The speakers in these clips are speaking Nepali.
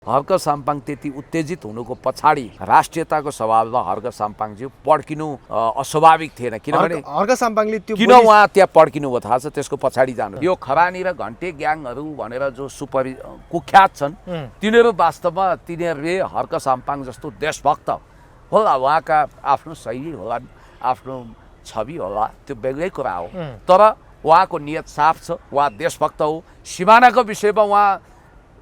हर्क साम्पाङ त्यति उत्तेजित हुनुको पछाडि राष्ट्रियताको सवालमा हर्क साम्पाङज्यू पड्किनु अस्वाभाविक थिएन। किनभने हर्क साम्पाङले त्यो किन उहाँ त्यहाँ पड्किनु भयो थाहा छ? त्यसको पछाडि जानु यो खरानी र घन्टे ग्याङहरू भनेर जो कुख्यात छन् तिनीहरू वास्तवमा तिनीहरूले हर्क साम्पाङ जस्तो देशभक्त होला, उहाँका आफ्नो शैली होला, आफ्नो छवि होला, त्यो बेग्लै कुरा हो। तर उहाँको नियत साफ छ, उहाँ देशभक्त हो। सिमानाको विषयमा उहाँ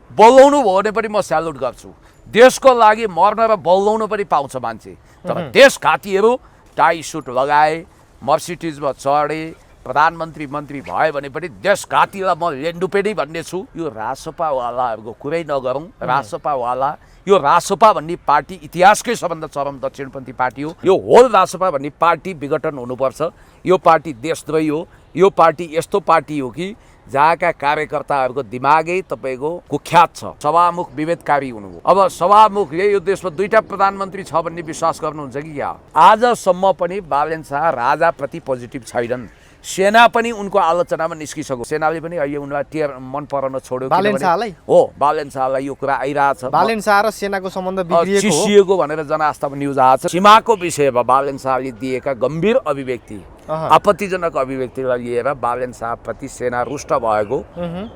बोलाउनु भयो भने पनि म स्यालुट गर्छु। देशको लागि मर्न र बोलाउनु पनि पाउँछ मान्छे। तर देशघातीहरू टाई सुट लगाए, मर्सिडिजमा चढे, प्रधानमन्त्री मन्त्री भयो भने पनि देशघातीलाई म लेन्डुपे नै भन्ने छु। यो रासपावालाहरूको कुरै नगरौँ। रासपावाला यो रासपा भन्ने पार्टी इतिहासकै सबभन्दा चरम दक्षिणपन्थी पार्टी हो। यो होल रासपा भन्ने पार्टी विघटन हुनुपर्छ। यो पार्टी देशद्रोही हो। यो पार्टी यस्तो पार्टी हो कि जहाँका कार्यकर्ताहरूको दिमागै तपाईँको कुख्यात छ। सभामुख विभेदकारी हुनुभयो। अब सभामुखले यो देशमा दुईटा प्रधानमन्त्री छ भन्ने विश्वास गर्नुहुन्छ कि क्या? आजसम्म पनि बालेन शाह राजाप्रति पोजिटिभ छैनन्। सेना पनि उनको आलोचनामा निस्किसक्यो। सेनाले पनि अहिले उनलाई मन पराउन छोड्यो। बालेन शाहलाई बालेन शाहलाई यो कुरा आइरहेछ। बालेन शाह र सेनाको सम्बन्ध बिग्रिएको चिसिएको भनेर जनआस्थामा न्युज आएको छ। सीमाको विषयमा बालेन शाहले दिएका गम्भीर अभिव्यक्ति, आपत्तिजनक अभिव्यक्तिलाई लिएर बालेन शाहप्रति सेना रुष्ट भएको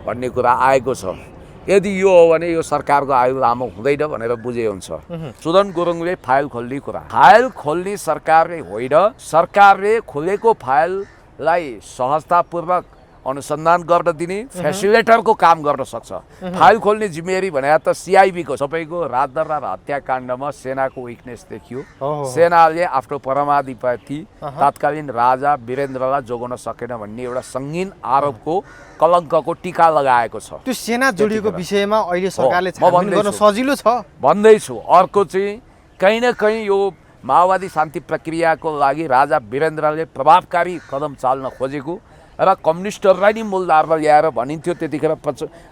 भन्ने कुरा आएको छ। यदि यो हो भने यो सरकारको आयु लामो हुँदैन भनेर बुझे हुन्छ। सुदन गुरुङले फाइल खोल्ने कुरा, फाइल खोल्ने सरकारले होइन, सरकारले खोलेको फाइललाई सहजतापूर्वक अनुसन्धान गर्न दिने फेसिलिटेटरको काम गर्न सक्छ। फाइल खोल्ने जिम्मेवारी भने त सिआइबीको। सबैको राजदरबार हत्याकाण्डमा सेनाको विकनेस देखियो। सेनाले आफ्नो परमाधिपति तत्कालीन राजा वीरेन्द्रलाई जोगाउन सकेन भन्ने एउटा सङ्गीन आरोपको कलङ्कको टीका लगाएको छ। त्यो सेना जोडिएको विषयमा अहिले सरकारले छानबिन गर्न सजिलो छ भन्दैछु। अर्को चाहिँ कहीँ न कहीँ यो माओवादी शान्ति प्रक्रियाको लागि राजा वीरेन्द्रले प्रभावकारी कदम चाल्न खोजेको र कम्युनिस्टहरूलाई नि मूलधारमा ल्याएर भनिन्थ्यो त्यतिखेर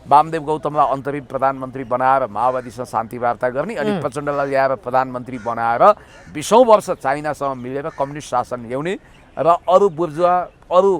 वामदेव गौतमलाई अन्तरिम प्रधानमन्त्री बनाएर माओवादीसँग शान्ति वार्ता गर्ने, अनि प्रचण्डलाई ल्याएर प्रधानमन्त्री बनाएर 20औं वर्ष चाइनासँग मिलेर कम्युनिस्ट शासन ल्याउने र अरू बुर्जुवा, अरू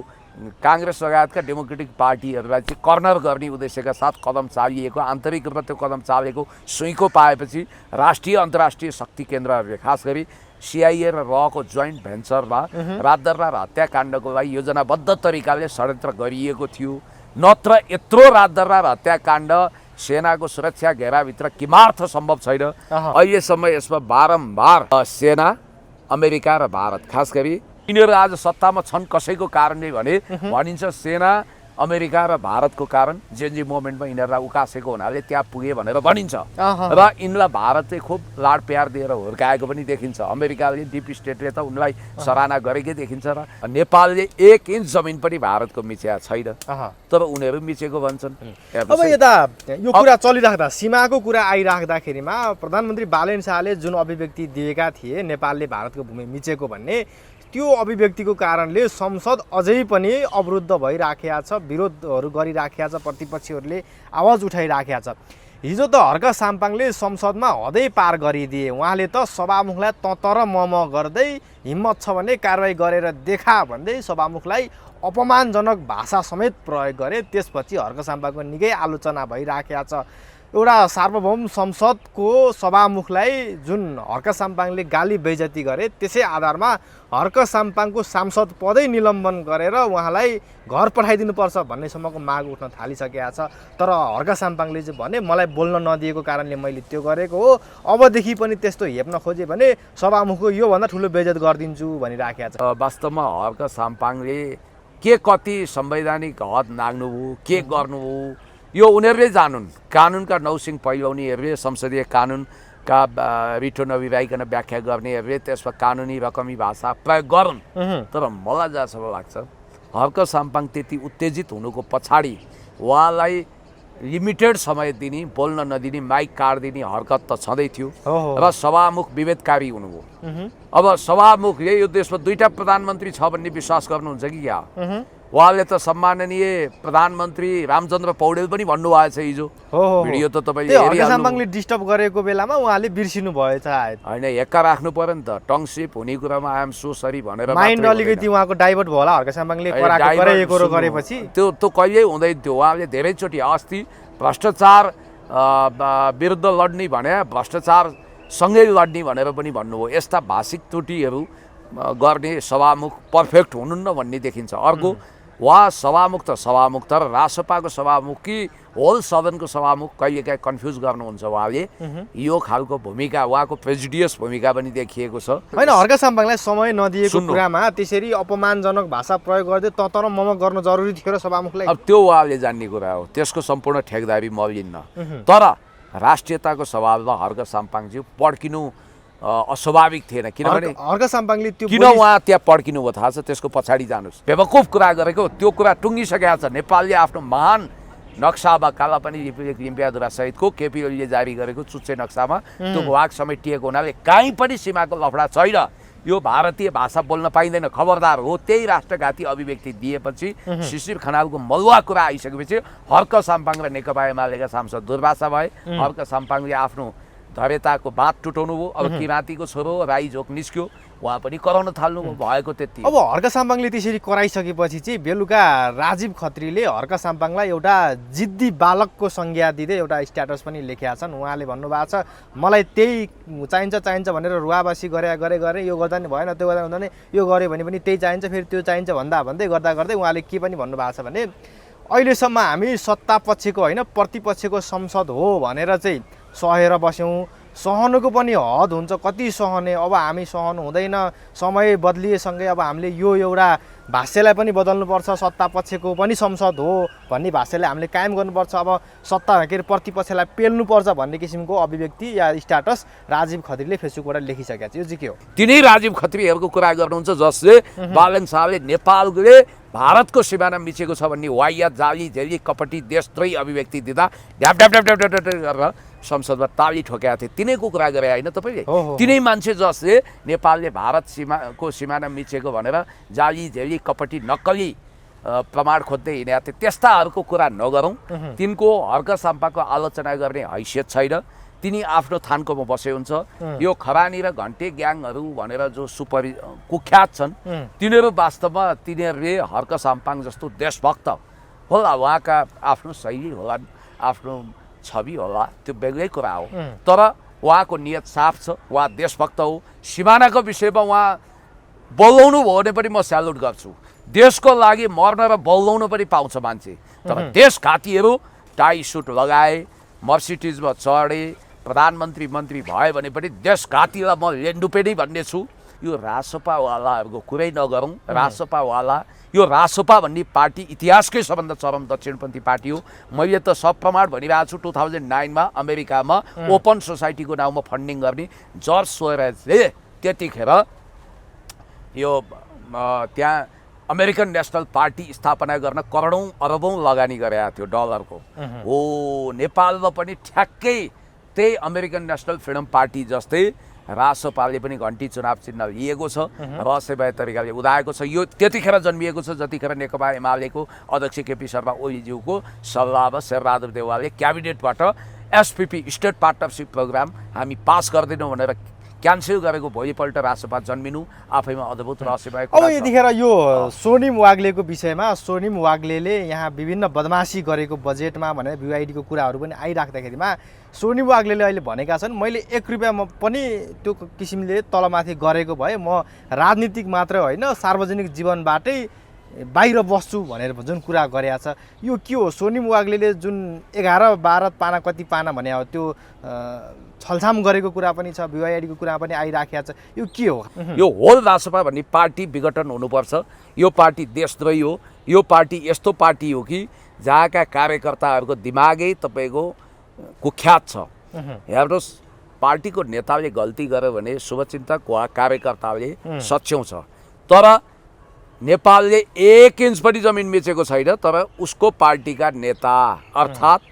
काङ्ग्रेस लगायतका डेमोक्रेटिक पार्टीहरूलाई चाहिँ कर्नर गर्ने उद्देश्यका साथ कदम चालिएको, आन्तरिक रूपमा त्यो कदम चालेको सुइँको पाएपछि राष्ट्रिय अन्तर्राष्ट्रिय शक्ति केन्द्रहरूले खास गरी सिआइए र रको जोइन्ट भेन्चरमा राजदरबार हत्याकाण्डको लागि योजनाबद्ध तरिकाले षड्यन्त्र गरिएको थियो। नत्र यत्रो राजदरबार हत्याकाण्ड सेनाको सुरक्षा घेराभित्र किमार्थ सम्भव छैन। अहिलेसम्म यसमा बारम्बार सेना, अमेरिका र भारत, खास गरी यिनीहरू आज सत्तामा छन् कसैको कारणले भने भनिन्छ सेना, अमेरिका र भारतको कारण जेएनजी मुभमेन्टमा यिनीहरूलाई उकासेको हुनाले त्यहाँ पुगे भनेर भनिन्छ। र यिनलाई भारतले खुब लाड प्यार दिएर हुर्काएको पनि देखिन्छ। अमेरिकाले डिप स्टेटले त उनलाई सराहना गरेकै देखिन्छ र नेपालले 1 इन्च जमिन पनि भारतको मिचेको छैन, तर उनीहरू मिचेको भन्छन्। अब यता यो कुरा चलिराख्दा, सीमाको कुरा आइराख्दाखेरिमा प्रधानमन्त्री बालेन शाहले जुन अभिव्यक्ति दिएका थिए नेपालले भारतको भूमि मिचेको भन्ने, त्यो अभिव्यक्तिको कारणले संसद अझै पनि अवरुद्ध भइराखेको छ, विरोधहरू गरिराखेको छ, प्रतिपक्षीहरूले आवाज उठाइराखेको छ। हिजो त हर्क साम्पाङले संसदमा हदै पार गरिदिए। उहाँले त सभामुखलाई तर मम गर्दै हिम्मत छ भने कारवाही गरेर देखा भन्दै सभामुखलाई अपमानजनक भाषा समेत प्रयोग गरे। त्यसपछि हर्क साम्पाङको निकै आलोचना भइराखेको छ। एउटा सार्वभौम संसदको सभामुखलाई जुन हर्क साम्पाङले गाली बेइज्जती गरे, त्यसै आधारमा हर्क साम्पाङको सांसद पदै निलम्बन गरेर उहाँलाई घर पठाइदिनुपर्छ भन्नेसम्मको माग उठ्न थालिसकेको छ। तर हर्क साम्पाङले चाहिँ भने मलाई बोल्न नदिएको कारणले मैले त्यो गरेको हो, अबदेखि पनि त्यस्तो हेप्न खोजे भने सभामुखको योभन्दा ठुलो बेइज्जत गरिदिन्छु भनिराखेको छ। वास्तवमा हर्क साम्पाङले के कति संवैधानिक हद नाग्नुभयो, के गर्नुभयो यो उनीहरूले जानुन्। कानुनका नौसिङ पहिल्याउनेहरूले, संसदीय कानुनका रिटो नबिराइकन व्याख्या गर्नेहरूले त्यसमा कानुनी रकमी भाषा प्रयोग गरून्। तर मलाई जहाँसम्म लाग्छ हर्क साम्पाङ त्यति उत्तेजित हुनुको पछाडि उहाँलाई लिमिटेड समय दिने, बोल्न नदिने, माइक काटिदिने हरकत त छँदै थियो र सभामुख विभेदकारी हुनुभयो। अब सभामुखले यो देशमा दुईटा प्रधानमन्त्री छ भन्ने विश्वास गर्नुहुन्छ कि क्या? उहाँले त सम्माननीय प्रधानमन्त्री रामचन्द्र पौडेल पनि भन्नुभएको छ हिजो। भिडियो त तपाईँले हेरिहाल्नु। साम्पाङले डिस्टर्ब गरेको बेलामा उहाँले बिर्सिनु भएछ। होइन, एक्का राख्नु पर्यो नि त। टङसिप हुने कुरामा आइ एम सो सरी भनेर माइन्ड अलिकति उहाँको डाइभर्ट भयो होला हर्क साम्पाङले गरेपछि। त्यो कहिल्यै हुँदैन थियो। उहाँले धेरैचोटि अस्ति भ्रष्टाचार विरुद्ध लड्ने भने भ्रष्टाचारसँगै लड्ने भनेर पनि भन्नुभयो। यस्ता भाषिक त्रुटिहरू गर्ने सभामुख पर्फेक्ट हुनुहुन्न भन्ने देखिन्छ। अर्को उहाँ सभामुख त सभामुख, तर रासपाको सभामुख कि होल सदनको सभामुख कहिलेकाहीँ कन्फ्युज गर्नुहुन्छ उहाँले। यो खालको भूमिका, उहाँको प्रेजुडियस भूमिका पनि देखिएको छ। होइन, हर्क साम्पाङलाई समय नदिएको कुरामा त्यसरी अपमानजनक भाषा प्रयोग गर्दै तर मम गर्न जरुरी थियो र सभामुखलाई। अब त्यो उहाँले जान्ने कुरा हो, त्यसको सम्पूर्ण ठेकदारी म लिन्न। तर राष्ट्रियताको सवालमा हर्क साम्पाङज्यू पड्किनु अस्वाभाविक थिएन। किनभने हर्क साम्पाङले त्यो किन उहाँ त्यहाँ पड्किनु भयो थाहा छ? त्यसको पछाडि जानुहोस्। बेवकुफ कुरा गरेको, त्यो कुरा टुङ्गिसकेको छ। नेपालले आफ्नो महान नक्सामा, कालापानी लिम्पियाधुरा सहितको केपी ओलीले जारी गरेको चुच्चे नक्सामा त्यो भूभाग समेटिएको हुनाले कहीँ पनि सीमाको लफडा छैन। यो भारतीय भाषा बोल्न पाइँदैन, खबरदार हो। त्यही राष्ट्रघाती अभिव्यक्ति दिएपछि शिशिर खनालको मलुवा कुरा आइसकेपछि हर्क साम्पाङ र नेकपा एमालेका सांसद दुर्वासा भए। हर्क साम्पाङले आफ्नो धरेताको बात टुटाउनु भयो। अब किराँतीको छोरो राई झोक निस्क्यो, उहाँ पनि कराउन थाल्नु भएको त्यति। अब हर्क साम्पाङले त्यसरी कराइसकेपछि चाहिँ बेलुका राजीव खत्रीले हर्क साम्पाङलाई एउटा जिद्दी बालकको संज्ञा दिँदै एउटा स्ट्याटस पनि लेखेका छन्। उहाँले भन्नुभएको छ मलाई त्यही चाहिन्छ भनेर रुवाबासी गरे यो गर्दा नि भएन, त्यो गर्दा हुँदैन, यो गऱ्यो भने पनि त्यही चाहिन्छ, फेरि त्यो चाहिन्छ भन्दै गर्दै उहाँले के पनि भन्नुभएको छ भने अहिलेसम्म हामी सत्ता पक्षको होइन प्रतिपक्षको संसद हो भनेर चाहिँ सहेर बस्यौँ। सहनुको पनि हद हुन्छ, कति सहने, अब हामी सहनु हुँदैन। समय बदलिएसँगै अब हामीले यो एउटा भाष्यलाई पनि बदल्नुपर्छ, सत्ता पक्षको पनि संसद हो भन्ने भाष्यलाई हामीले कायम गर्नुपर्छ। अब सत्ता के अरे प्रतिपक्षलाई पेल्नुपर्छ भन्ने किसिमको अभिव्यक्ति या स्ट्याटस राजीव खत्रीले फेसबुकबाट लेखिसकेका छ। यो चाहिँ के हो? तिनै राजीव खत्रीहरूको कुरा गर्नुहुन्छ जसले बालन शाहले नेपालले भारतको सिमाना मिचेको छ भन्ने वाहियात, जाली झेली, कपटी, देशद्रोही अभिव्यक्ति दिँदा ढ्याप ढ्याप ढ्याप ढ्याप ढ्याप ढ्याप गरेर संसदमा ताली ठोकेका थिए। तिनैको कुरा गरे होइन तपाईँले? तिनै मान्छे जसले नेपालले भारत सिमाना मिचेको भनेर जाली झेली, कपटी, नक्कली प्रमाण खोज्दै हिँडेका थिए। त्यस्ताहरूको कुरा नगरौँ। तिनको हर्क साम्पाको आलोचना गर्ने हैसियत छैन। तिनी आफ्नो थानकोमा बसे हुन्छ। यो खरानी र घन्टे ग्याङहरू भनेर जो कुख्यात छन्, तिनीहरू वास्तवमा तिनीहरूले हर्क साम्पाङ जस्तो देशभक्त होला, उहाँका आफ्नो शैली होला, आफ्नो छवि होला, त्यो बेग्लै कुरा हो। तर उहाँको नियत साफ छ, उहाँ देशभक्त हो। सिमानाको विषयमा उहाँ बोलाउनु भयो भने पनि म स्यालुट गर्छु। देशको लागि मर्न र बोलाउनु पनि पाउँछ मान्छे। तर देशघातीहरू टाई सुट लगाए, मर्सिडिजमा चढे, प्रधानमन्त्री मन्त्री भयो भने पनि देशघातीलाई म लेन्डुपे नै भन्ने छु। यो रासपावालाहरूको कुरै नगरौँ। रासपावाला, यो रासपा भन्ने पार्टी इतिहासकै सबभन्दा चरम दक्षिणपन्थी पार्टी हो। मैले त सप्रमाण भनिरहेको छु। 2009मा अमेरिकामा ओपन सोसाइटीको नाउँमा फन्डिङ गर्ने जर्ज सोरेजले त्यतिखेर यो त्यहाँ अमेरिकन नेसनल पार्टी स्थापना गर्न करोडौँ अरबौँ लगानी गरेका थियो डलरको। हो, नेपालमा पनि ठ्याक्कै त्यही अमेरिकन नेसनल फ्रिडम पार्टी जस्तै रासपाले पनि घन्टी चुनाव चिन्ह लिएको छ, रहस्यमय तरिकाले उदाएको छ। यो त्यतिखेर जन्मिएको छ जतिखेर नेकपा एमालेको अध्यक्ष केपी शर्मा ओलीज्यूको सल्लाहमा शेरबहादुर देउवाले क्याबिनेटबाट एसपिपी स्टेट पार्टनरसिप प्रोग्राम हामी पास गर्दैनौँ भनेर क्यान्सल गरेको भोलिपल्ट रासपा जन्मिनु आफैमा अद्भुत रहस्यमय कुरा छ। अब यतिखेर यो स्वर्णिम वाग्लेको विषयमा स्वर्णिम वाग्लेले यहाँ विभिन्न बदमासी गरेको बजेटमा भनेर VYD को कुराहरू पनि आइराख्दाखेरिमा स्वर्णिम वाग्लेले अहिले भनेका छन् मैले 1 रुपियाँ पनि त्यो किसिमले तलमाथि गरेको भए म राजनीतिक मात्र होइन सार्वजनिक जीवनबाटै बाहिर बस्छु भनेर जुन कुरा गरेका छ, यो के हो? स्वर्णिम वाग्लेले जुन 11-12 पाना कति पाना भने हो त्यो छलछाम गरेको कुरा पनि छ, VYD को कुरा पनि आइराखेको छ। यो के हो? यो होल रासपा भन्ने पार्टी विघटन हुनुपर्छ। यो पार्टी देशद्रोही हो। यो पार्टी यस्तो पार्टी हो कि जहाँका कार्यकर्ताहरूको दिमागै तपाईँको कुख्यात छ। हेर्नुहोस्, पार्टीको नेताले गल्ती गर्यो भने शुभचिन्तक वा कार्यकर्ताले सच्याउँछ। तर नेपालले 1 इन्च पनि जमिन बेचेको छैन। तर उसको पार्टीका नेता अर्थात्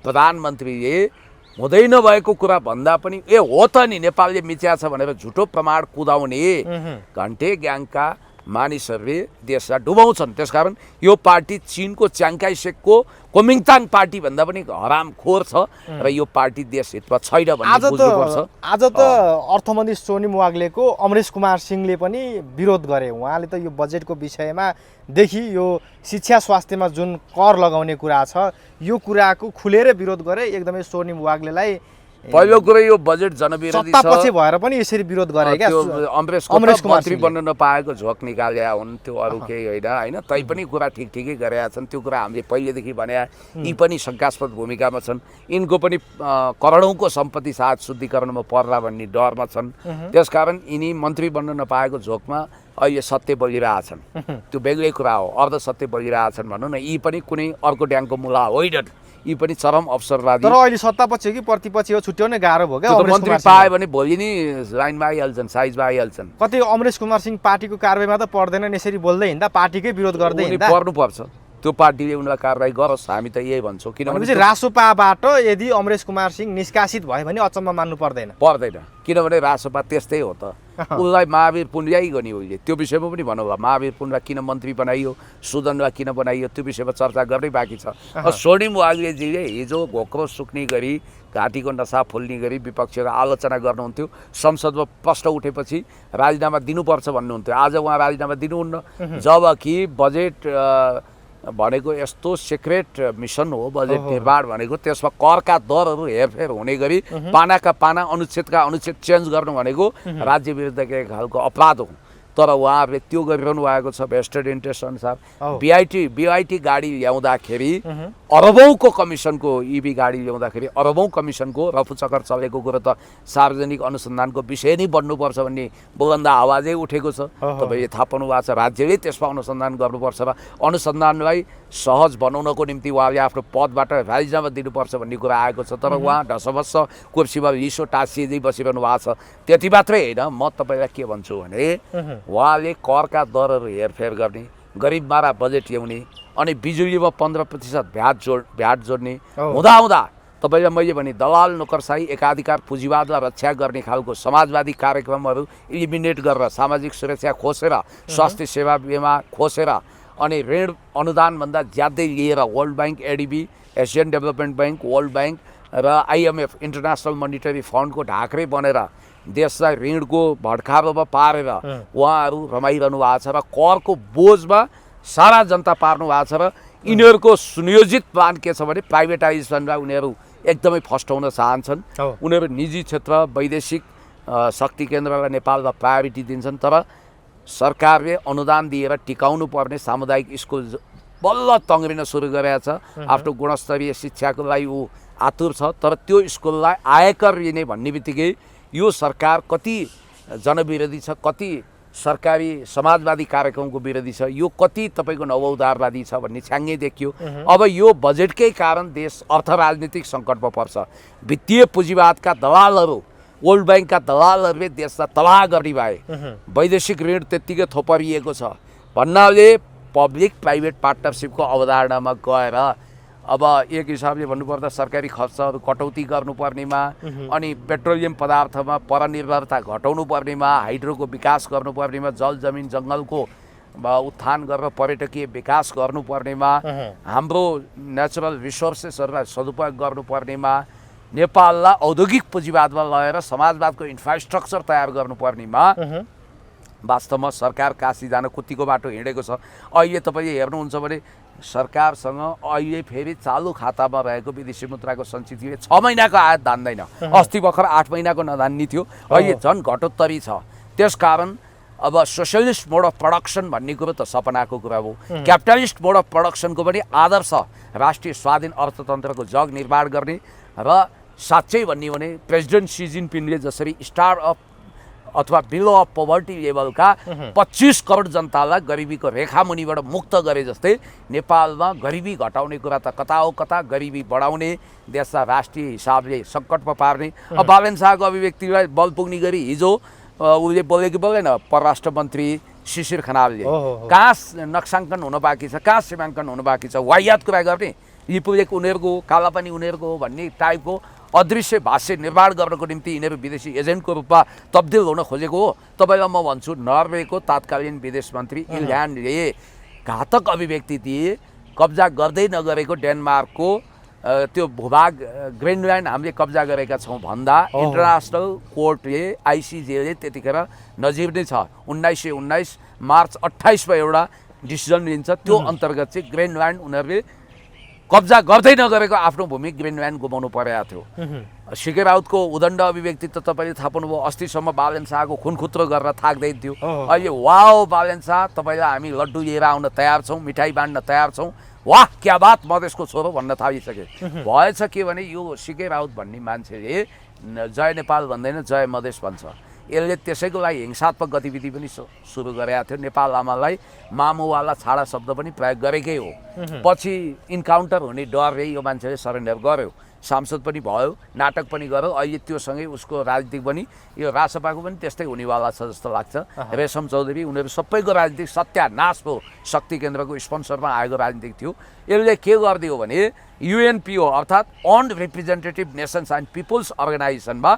प्रधानमन्त्रीले हुँदै नभएको कुरा भन्दा पनि हो त नि नेपालले मिच्या छ भनेर झुटो प्रमाण कुदाउने घन्टे ग्याङका मानिसहरूले देशलाई डुबाउँछन्। त्यसकारण यो पार्टी चीनको च्याङ्काई सेकको कोमिङताङ पार्टी भन्दा पनि हरामखोर छ र यो पार्टी देश हितमा छैन भन्ने बुझ्नुपर्छ। आज त अर्थमन्त्री सोनिम वाग्लेको अमरेश कुमार सिंहले पनि विरोध गरे। उहाँले त यो बजेटको विषयमा देखि यो शिक्षा स्वास्थ्यमा जुन कर लगाउने कुरा छ यो कुराको खुलेर विरोध गरे। एकदमै सोनिम वाग्लेलाई पहिलो कुरा यो बजेट जनविरोधी छ। सत्तापछि भएर पनि यसरी विरोध गरे क्या। अमरेश कुमार मन्त्री बन्न नपाएको झोक निकाले हुन्, त्यो अरू केही होइन। तै पनि कुरा ठिकै गरेका छन्। त्यो कुरा हामीले पहिलेदेखि भने यी पनि शङ्कास्पद भूमिकामा छन्। यिनको पनि करोडौँको सम्पत्ति सायद शुद्धिकरणमा पर्ला भन्ने डरमा छन्। त्यसकारण यिनी मन्त्री बन्न नपाएको झोकमा अहिले सत्य बोलिरहेछन्। त्यो बेग्लै कुरा हो, अर्ध सत्य बोलिरहेछन् भनौँ न। यी पनि कुनै अर्को ड्याङको मुला होइनन्, यी पनि चरम अवसरवादी। तर अहिले सत्तापक्ष हो कि प्रतिपक्ष हो छुट्याउनै गाह्रो भयो क्या। मन्त्री पायो भने भोलि नि लाइनमा आइहाल्छन्, साइजमा आइहाल्छन्। कतै अमरेश कुमार सिंह पार्टीको कारबाहीमा त पर्दैनन्, यसरी बोल्दै हिँड्दा पार्टीकै विरोध गर्दै हिँड्दा पर्नुपर्छ। त्यो पार्टीले उनीलाई कारबाही गरोस्, हामी त यही भन्छौँ। किनभने रासोपाबाट यदि अमरेश कुमार सिंह निष्कासित भयो भने अचम्म मान्नु पर्दैन। किनभने रासोपा त्यस्तै हो त। उसलाई महावीर पुण्य गर्ने उहिले त्यो विषयमा पनि भनौँ। महावीर पुण्य किन मन्त्री बनाइयो, सुदनलाई किन बनाइयो, त्यो विषयमा चर्चा गर्दै बाँकी छ। सोनिम वाग्लेजीले हिजो घोक्रो सुक्ने गरी घाँटीको नसा फुल्ने गरी विपक्षको आलोचना गर्नुहुन्थ्यो। संसदमा प्रश्न उठेपछि राजीनामा दिनुपर्छ भन्नुहुन्थ्यो। आज उहाँ राजीनामा दिनुहुन्न, जबकि बजेट भनेको यस्तो सिक्रेट मिसन हो। बजेट निर्माण भनेको त्यसमा करका दरहरू हेरफेर हुने गरी पानाका पाना अनुच्छेदका अनुच्छेद चेन्ज गर्नु भनेको राज्य विरुद्धको एक खालको अपराध हो। तर उहाँहरूले त्यो गरिरहनु भएको छ भेस्टेड इन्ट्रेस्ट अनुसार। बिआइटी गाडी ल्याउँदाखेरि अरबौँको कमिसनको, इभी गाडी ल्याउँदाखेरि अरबौँ कमिसनको रफुचक्कर चलेको कुरो त सार्वजनिक अनुसन्धानको विषय नै बन्नुपर्छ भन्ने बुलन्द आवाजै उठेको छ। तपाईँले थाहा पाउनु भएको छ। राज्यले त्यसमा अनुसन्धान गर्नुपर्छ र अनुसन्धानलाई सहज बनाउनको निम्ति उहाँले आफ्नो पदबाट राजीनामा दिनुपर्छ भन्ने कुरा आएको छ। तर उहाँ ढसभस कुर्सीमा रिसो टाँसिँदै बसिरहनु भएको छ। त्यति मात्रै होइन, म तपाईँलाई के भन्छु भने उहाँले करका दरहरू हेरफेर गर्ने, गरिबमारा बजेट ल्याउने, अनि बिजुलीमा 15% भ्याट जोड्ने हुँदा तपाईँलाई मैले भने दलाल नोकरसाही एकाधिकार पुँजीवादलाई रक्षा गर्ने खालको समाजवादी कार्यक्रमहरू इलिमिनेट गरेर सामाजिक सुरक्षा खोसेर, स्वास्थ्य सेवा बिमा खोसेर, अनि ऋण अनुदानभन्दा ज्यादै लिएर world bank, ADB, Asian development bank, world bank र आइएमएफ इन्टरनेसनल मोनिटरी फन्डको ढाक्रे बनेर देशलाई ऋणको भड्कालोमा पारेर उहाँहरू रमाइरहनु भएको छ र करको बोझमा सारा जनता पार्नु भएको छ। र यिनीहरूको सुनियोजित प्लान के छ भने प्राइभेटाइजेसनलाई उनीहरू एकदमै फस्टाउन चाहन्छन्। उनीहरू निजी क्षेत्र, वैदेशिक शक्ति केन्द्रलाई नेपालमा प्रायोरिटी दिन्छन्। तर सरकारले अनुदान दिएर टिकाउनु पर्ने सामुदायिक स्कुल बल्ल तङ्ग्रिन सुरु गरेको छ। आफ्नो गुणस्तरीय शिक्षाको लागि ऊ आतुर छ। तर त्यो स्कुललाई आयकर लिने भन्ने बित्तिकै यो सरकार कति जनविरोधी छ, कति सरकारी समाजवादी कार्यक्रमको विरोधी छ, यो कति तपाईँको नवउदारवादी छ भन्ने छ्याङ्गै देखियो। अब यो बजेटकै कारण देश अर्थ राजनीतिक सङ्कटमा पर्छ। वित्तीय पुँजीवादका दलालहरू, वर्ल्ड ब्याङ्कका दलालहरूले देशलाई तबाह गर्ने भए। वैदेशिक ऋण त्यत्तिकै थोपरिएको छ भन्नाले पब्लिक प्राइभेट पार्टनरसिपको अवधारणामा गएर अब एक हिसाबले भन्नुपर्दा सरकारी खर्चहरू कटौती गर्नुपर्नेमा, अनि पेट्रोलियम पदार्थमा परनिर्भरता घटाउनु पर्नेमा, हाइड्रोको विकास गर्नुपर्नेमा, जल जमिन जङ्गलको उत्थान गरेर पर्यटकीय विकास गर्नुपर्नेमा, हाम्रो नेचुरल रिसोर्सेसहरूलाई सदुपयोग गर्नुपर्नेमा, नेपाललाई औद्योगिक पुँजीवादमा लगेर समाजवादको इन्फ्रास्ट्रक्चर तयार गर्नुपर्नेमा वास्तवमा सरकार काशी जान कुत्तीको बाटो हिँडेको छ। अहिले तपाईँले हेर्नुहुन्छ भने सरकारसँग अहिले फेरि चालु खातामा रहेको विदेशी मुद्राको सञ्चितले 6 महिनाको आयात धान्दैन। अस्ति भर्खर 8 महिनाको नधान्ने थियो, अहिले झन् घटोत्तरी छ। त्यसकारण अब सोसियलिस्ट मोड अफ प्रडक्सन भन्ने कुरो त सपनाको कुरा हो। क्यापिटलिस्ट मोड अफ प्रडक्सनको पनि आदर्श राष्ट्रिय स्वाधीन अर्थतन्त्रको जग निर्माण गर्ने र साँच्चै भन्ने भने प्रेसिडेन्ट सी जिनपिङले जसरी स्टार अफ अथवा बिलो अफ पोभर्टी लेभलका 25 करोड जनतालाई गरिबीको रेखामुनिबाट मुक्त गरे जस्तै नेपालमा गरिबी घटाउने कुरा त कता हो कता, गरिबी बढाउने, देशलाई राष्ट्रिय हिसाबले सङ्कटमा पार्ने। अब बालेन शाहको अभिव्यक्तिलाई बल पुग्ने गरी हिजो उसले बोले कि बोलेन परराष्ट्र मन्त्री शिशिर खनालले कहाँ नक्साङ्कन हुन बाँकी छ, कहाँ सीमाङ्कन हुन बाँकी छ, वाहियात कुरा गर्ने, लिपुलेक उनीहरूको, कालापानी उनीहरूको भन्ने टाइपको अदृश्य भाष्य निर्माण गर्नको निम्ति यिनीहरू विदेशी एजेन्टको रूपमा तब्दिल हुन खोजेको हो। तपाईँलाई म भन्छु, नर्वेको तत्कालीन विदेश मन्त्री इल्यान्डले घातक अभिव्यक्ति दिए, कब्जा गर्दै नगरेको डेनमार्कको त्यो भूभाग ग्रिनल्यान्ड हामीले कब्जा गरेका छौँ भन्दा इन्टरनेसनल कोर्टले आइसिजेले त्यतिखेर नजिर नै छ 1919 मार्च 28 मा एउटा डिसिजन लिन्छ। त्यो अन्तर्गत चाहिँ ग्रिनल्यान्ड उनीहरूले कब्जा गर्दै नगरेको आफ्नो भूमि ग्रिनल्यान्ड गुमाउनु परेको थियो। सिके राउतको उदण्ड अभिव्यक्ति त तपाईँले थाहा पाउनुभयो, अस्तिसम्म बालेन शाहको खुनखुत्रो गरेर थाक्दै थियो। अहिले वाओ बालेन शाह, तपाईँलाई हामी लड्डु लिएर आउन तयार छौँ, मिठाई बाँड्न तयार छौँ, वाह क्या बात मधेसको छोरो भन्न थालिसके। भएछ के भने यो सिके राउत भन्ने मान्छेले जय नेपाल भन्दैन, जय मधेस भन्छ। यसले त्यसैको लागि हिंसात्मक गतिविधि पनि सुरु गरेका थियो। नेपाल आमालाई मामुवाला छाडा शब्द पनि प्रयोग गरेकै हो। पछि इन्काउन्टर हुने डरले यो मान्छेले सरेन्डर गर्यो, सांसद पनि भयो, नाटक पनि गर्यो। अहिले त्योसँगै उसको राजनीतिक पनि यो रासपाको पनि त्यस्तै हुनेवाला छ जस्तो लाग्छ। रेशम चौधरी उनीहरू सबैको राजनीतिक सत्यानाश हो, शक्ति केन्द्रको स्पोन्सरमा आएको राजनीतिक थियो। यसले के गरिदियो भने युएनपिओ अर्थात् अनरिप्रेजेन्टेटिभ नेसन्स एन्ड पिपुल्स अर्गनाइजेसनमा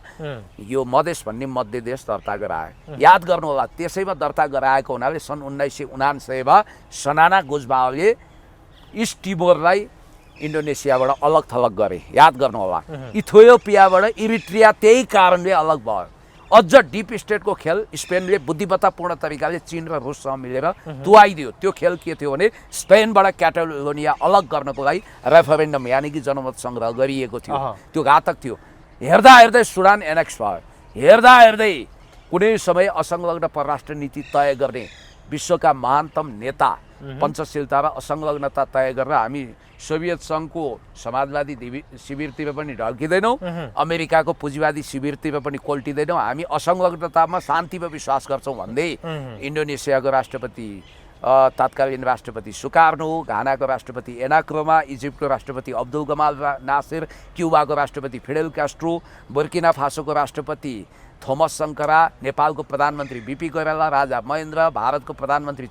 यो मधेस भन्ने मध्य देश दर्ता गरायो। याद गर्नु होला, त्यसैमा दर्ता गराएको हुनाले सन् 1999 मा सनाना गुजबावले इस्ट टिमोरलाई इन्डोनेसियाबाट अलग थलग गरे। याद गर्नु होला, इथियोपियाबाट इरिट्रिया त्यही कारणले अलग भयो। अझ डिप स्टेटको खेल स्पेनले बुद्धिमत्तापूर्ण तरिकाले चीन र रुससँग मिलेर तुवाइदियो। त्यो खेल के थियो भने स्पेनबाट क्याटालोनिया अलग गर्नको लागि रेफरेन्डम यानि कि जनमत सङ्ग्रह गरिएको थियो। त्यो घातक थियो। हेर्दा हेर्दै सुडान एनेक्स भयो। हेर्दा हेर्दै कुनै समय असंलग्न परराष्ट्र नीति तय गर्ने विश्वका महानतम नेता पञ्चशीलता र असंलग्नता तय गरेर हामी सोभियत सङ्घको समाजवादी शिविरतिर पनि ढल्किँदैनौँ, अमेरिकाको पुँजीवादी शिविरतिर पनि कोल्टिँदैनौँ, हामी असंलग्नतामा शान्तिमा विश्वास गर्छौँ भन्दै इन्डोनेसियाको राष्ट्रपति तत्कालीन राष्ट्रपति सुकार्नो, घानाको राष्ट्रपति एनाक्रोमा, इजिप्टको राष्ट्रपति अब्दुल गमाल नासिर, क्युबाको राष्ट्रपति फिडेल कास्ट्रो, बुर्किना फासोको राष्ट्रपति थोमस सङ्करा, नेपालको प्रधानमन्त्री बिपी कोइराला, राजा महेन्द्र, भारतको प्रधानमन्त्री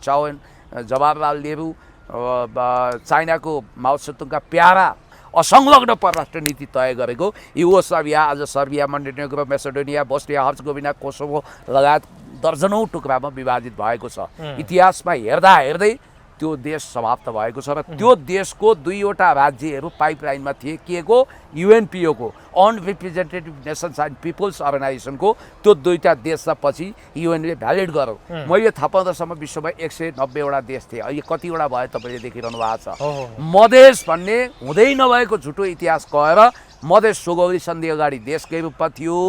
जवाहरलाल नेहरू, चाइनाको माओ त्से-तुङका प्यारा असंलग्न परराष्ट्र नीति तय गरेको युगोस्लाभिया आज सर्बिया, मन्टेनेग्रो, मेसेडोनिया, बोस्निया हर्जगोभिना, कोसोभो लगायत दर्जनौं टुक्रामा विभाजित भएको छ। इतिहासमा हेर्दा हेर्दै त्यो देश समाप्त भएको छ र त्यो देशको दुईवटा राज्यहरू पाइपलाइनमा थिए। के को? युएनपिओ को, अनरिप्रेजेन्टेटिभ नेसन्स एन्ड पिपुल्स अर्गनाइजेसनको। त्यो दुईटा देशलाई पछि युएनले भ्यालिड गर्यो। मैले थाहा पाउँदासम्म विश्वमा 190 वटा देश थिए। अहिले कतिवटा भयो तपाईँले देखिरहनु भएको छ। मधेस भन्ने हुँदै नभएको झुटो इतिहास गएर मधेस सुगौली सन्धि अगाडि देशकै रूपमा थियो।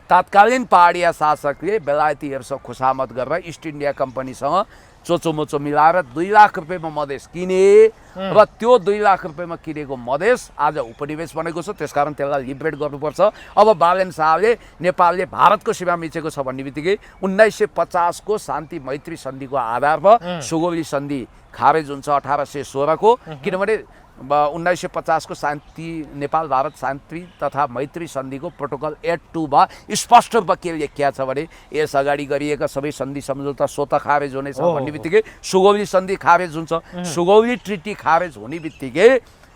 तत्कालीन पहाडिया शासकले बेलायतीहरूसँग खुसामत गरेर इस्ट इन्डिया कम्पनीसँग चोचोमोचो मिलाएर 2 लाख रुपियाँमा मधेस किने र त्यो 2 लाख रुपियाँमा किनेको मधेस आज उपनिवेश बनेको छ। त्यसकारण त्यसलाई लिबरेट गर्नुपर्छ। अब बालेन शाहले नेपालले भारतको सीमा मिचेको छ भन्ने बित्तिकै 1950 को शान्ति मैत्री सन्धिको आधारमा सुगौली सन्धि खारेज हुन्छ 1816 को। किनभने 1950 को शान्ति नेपाल भारत शान्ति तथा मैत्री सन्धिको प्रोटोकल 8.2 मा स्पष्ट रूपमा के लेखिया छ भने यस अगाडि गरिएका सबै सन्धि सम्झौता स्वतः खारेज हुनेछ भन्ने बित्तिकै सुगौली सन्धि खारेज हुन्छ। सुगौली ट्रिटी खारेज हुने बित्तिकै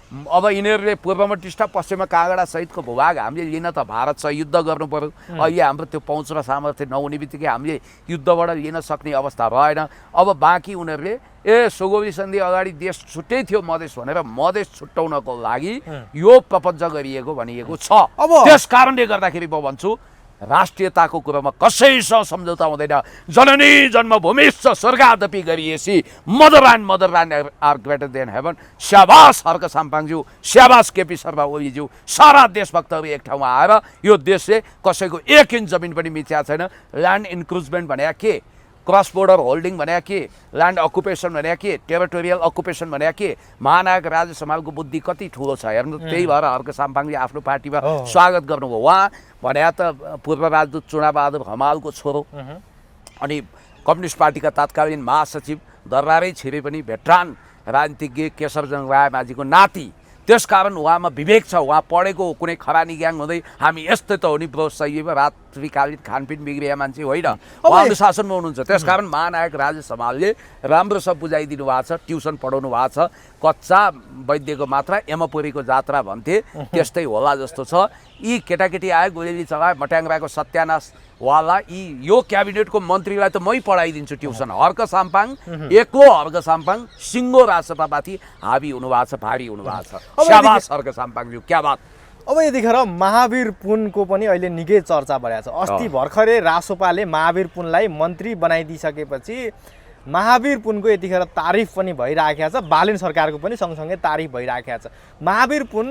अब यिनीहरूले पूर्वमा टिस्टा पश्चिममा काँगडा सहितको भूभाग हामीले लिन त भारतसँग युद्ध गर्नु पर्यो। अहिले हाम्रो त्यो पहुँच र सामर्थ्य नहुने बित्तिकै हामीले युद्धबाट लिन सक्ने अवस्था रहेन। अब बाँकी उनीहरूले सुगौली सन्धि अगाडि देश छुट्टै थियो मधेस भनेर मधेस छुट्याउनको लागि यो प्रपञ्च गरिएको भनिएको छ। त्यस कारणले गर्दाखेरि म भन्छु राष्ट्रियताको कुरामा कसैसँग सम्झौता हुँदैन। जननी जन्मभूमिश्च स्वर्गादपि गरिएसी motherland are greater than heaven. स्याबास हर्क साम्पाङज्यू, स्याबास केपी शर्मा ओलीज्यू, सारा देशभक्तहरू एक ठाउँमा आएर यो देशले कसैको 1 इन्च जमिन पनि मिचेको छैन। ल्यान्ड इन्क्रुजमेन्ट भने के, क्रस बोर्डर होल्डिङ भने के, ल्यान्ड अकुपेसन भने के, टेरिटोरियल अकुपेसन भने के, महानायक राजा समालको बुद्धि कति ठुलो छ हेर्नु। त्यही भएर हर्क साम्पाङले आफ्नो पार्टीमा स्वागत गर्नुभयो। उहाँ भने त पूर्व राजदूत चुनाबहादुर हमालको छोरो अनि कम्युनिस्ट पार्टीका तत्कालीन महासचिव दर्रारै छिरे पनि भेटरान राजनीतिज्ञ केशरजङ रायमाझीको नाति। त्यसकारण उहाँमा विवेक छ, उहाँ पढेको कुनै खरानी ग्याङ हुँदै हामी यस्तै त हो नि ब्रो, सही रात्रिकालीन खानपिन बिग्रिया मान्छे होइन, उहाँ अनुशासनमा हुनुहुन्छ। त्यसकारण महानायक राजेश हमालले राम्रोसँग बुझाइदिनु भएको छ, ट्युसन पढाउनु भएको छ। कच्चा वैद्यको मात्रा यमपुरीको जात्रा भन्थे, त्यस्तै होला जस्तो छ। यी केटाकेटी आयो, गोलेली चलायो, मट्याङ्ग्राको सत्यानाशवाला यो क्याबिनेटको मन्त्रीलाई त मै पढाइदिन्छु ट्युसन। हर्क साम्पाङ, एक्लो हर्क साम्पाङ सिङ्गो राजसभामाथि हाबी हुनुभएको छ, भारी हुनुभएको छ। शाबास हर्क साम्पाङज्यू, क्या बात। अब यतिखेर महावीर पुनको पनि अहिले निकै चर्चा भइरहेको छ। अस्ति भर्खरै रासोपाले महावीर पुनलाई मन्त्री बनाइदिइसकेपछि महावीर पुनको यतिखेर तारिफ पनि भइराखेको छ, बालेन सरकारको पनि सँगसँगै तारिफ भइराखेको छ। महावीर पुन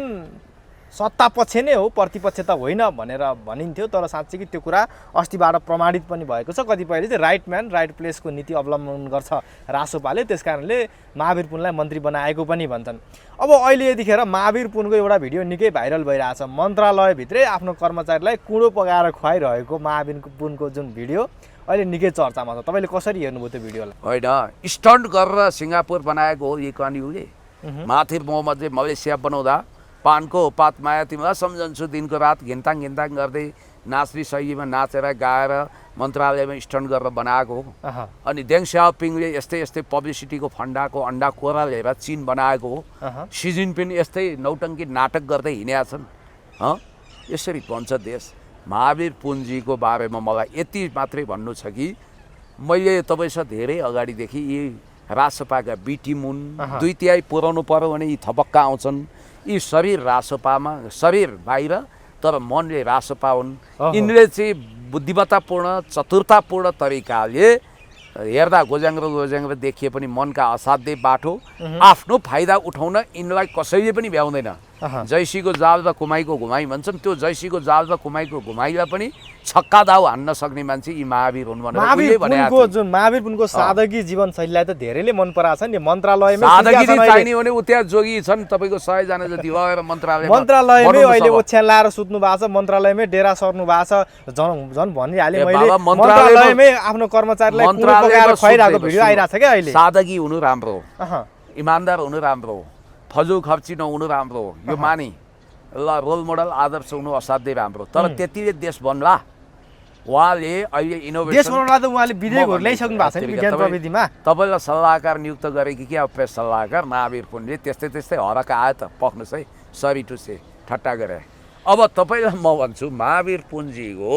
सत्ता पक्ष नै हो, प्रतिपक्ष त होइन भनेर भनिन्थ्यो, तर साँच्चै कि त्यो कुरा अस्तिबाट प्रमाणित पनि भएको छ। कतिपयले चाहिँ राइट म्यान राइट प्लेसको नीति अवलम्बन गर्छ रासोपाले, त्यसकारणले महावीर पुनलाई मन्त्री बनाएको पनि भन्छन्। अब अहिले यतिखेर महावीर पुनको एउटा भिडियो निकै भाइरल भइरहेछ। मन्त्रालयभित्रै आफ्नो कर्मचारीलाई कुँडो पकाएर खुवाइरहेको महावीर पुनको जुन भिडियो अहिले निकै चर्चामा छ। तपाईँले कसरी हेर्नुभयो त्यो भिडियोलाई? होइन, स्टन्ट गरेर सिङ्गापुर बनाएको हो इकानीले। माथिर मोहम्मदले मलेसिया बनाउँदा पानको पातमाया तिमीलाई सम्झन्छु, दिनको रात घिन्ताङ घिन्ताङ गर्दै नाच्ने शैलीमा नाचेर गाएर मन्त्रालयमा स्टन्ट गरेर बनाएको हो। अनि देङ सियाओपिङले यस्तै यस्तै पब्लिसिटीको फन्डाको अन्डा कोरा लिएर चिन बनाएको हो। सी जिनपिङ यस्तै नौटङ्की नाटक गर्दै हिँडेका छन्। यसरी भन्छ देश। महावीर पुनजीको बारेमा मलाई यति मात्रै भन्नु छ कि मैले तपाईँसँग धेरै अगाडिदेखि यी रासोपाका बिटी मुन 2/3 पुर्याउनु पर्यो भने यी थपक्का आउँछन्। यी शरीर रासोपामा, शरीर बाहिर, तर मनले रासोपा हुन्। यिनले चाहिँ बुद्धिमत्तापूर्ण चतुरतापूर्ण तरिकाले हेर्दा गोज्याङ्ग्रो देखिए पनि मनका असाध्यै बाटो आफ्नो फाइदा उठाउन यिनलाई कसैले पनि भ्याउँदैन। जैसीको जाल र कुमाईको घुमाई भन्छन्, त्यो जैसीको जाल र कुमाईको घुमाईलाई पनि छक्का दाउ हान्न सक्ने मान्छे यी महावीर हुन् भनेर उहिले भनेको थियो। जुन महावीर पुनको सादगी जीवनशैलीलाई त धेरैले मन पराएको छ नि। मन्त्रालयमै सादगी चाहिने भने उता जोगी छन्, तपाईँको 100 जना जति भएर मन्त्रालयमै अहिले ओछ्यान लाएर सुत्नु भएको छ, मन्त्रालयमै डेरा सर्नु भएको छ। झन् भनिहालेँ मैले, मन्त्रालयमै आफ्नो कर्मचारीलाई कुँडो पकाएर खुवाइरहेको भिडियो आइरहेको छ क्या अहिले। सादगी हुनु राम्रो हो, इमान्दार हुनु राम्रो हो, फजुल खर्ची नहुनु राम्रो हो, यो मानि ल रोल मोडल आदर्श हुनु असाध्यै राम्रो। तर त्यतिले देश बन्ला। उहाँले अहिले इनोभेसन देश बनाउनलाई त उहाँले विधेयकहरू ल्याइसक्नु भएको छ नि विज्ञान प्रविधिमा। तपाईँलाई सल्लाहकार नियुक्त गरेकी क्या प्रेस सल्लाहकार महावीर पुनले, त्यस्तै हरक आयो त पक्नुहोस् है, सरी टु से, ठट्टा गरे। अब तपाईँलाई म भन्छु महावीर पुनजीको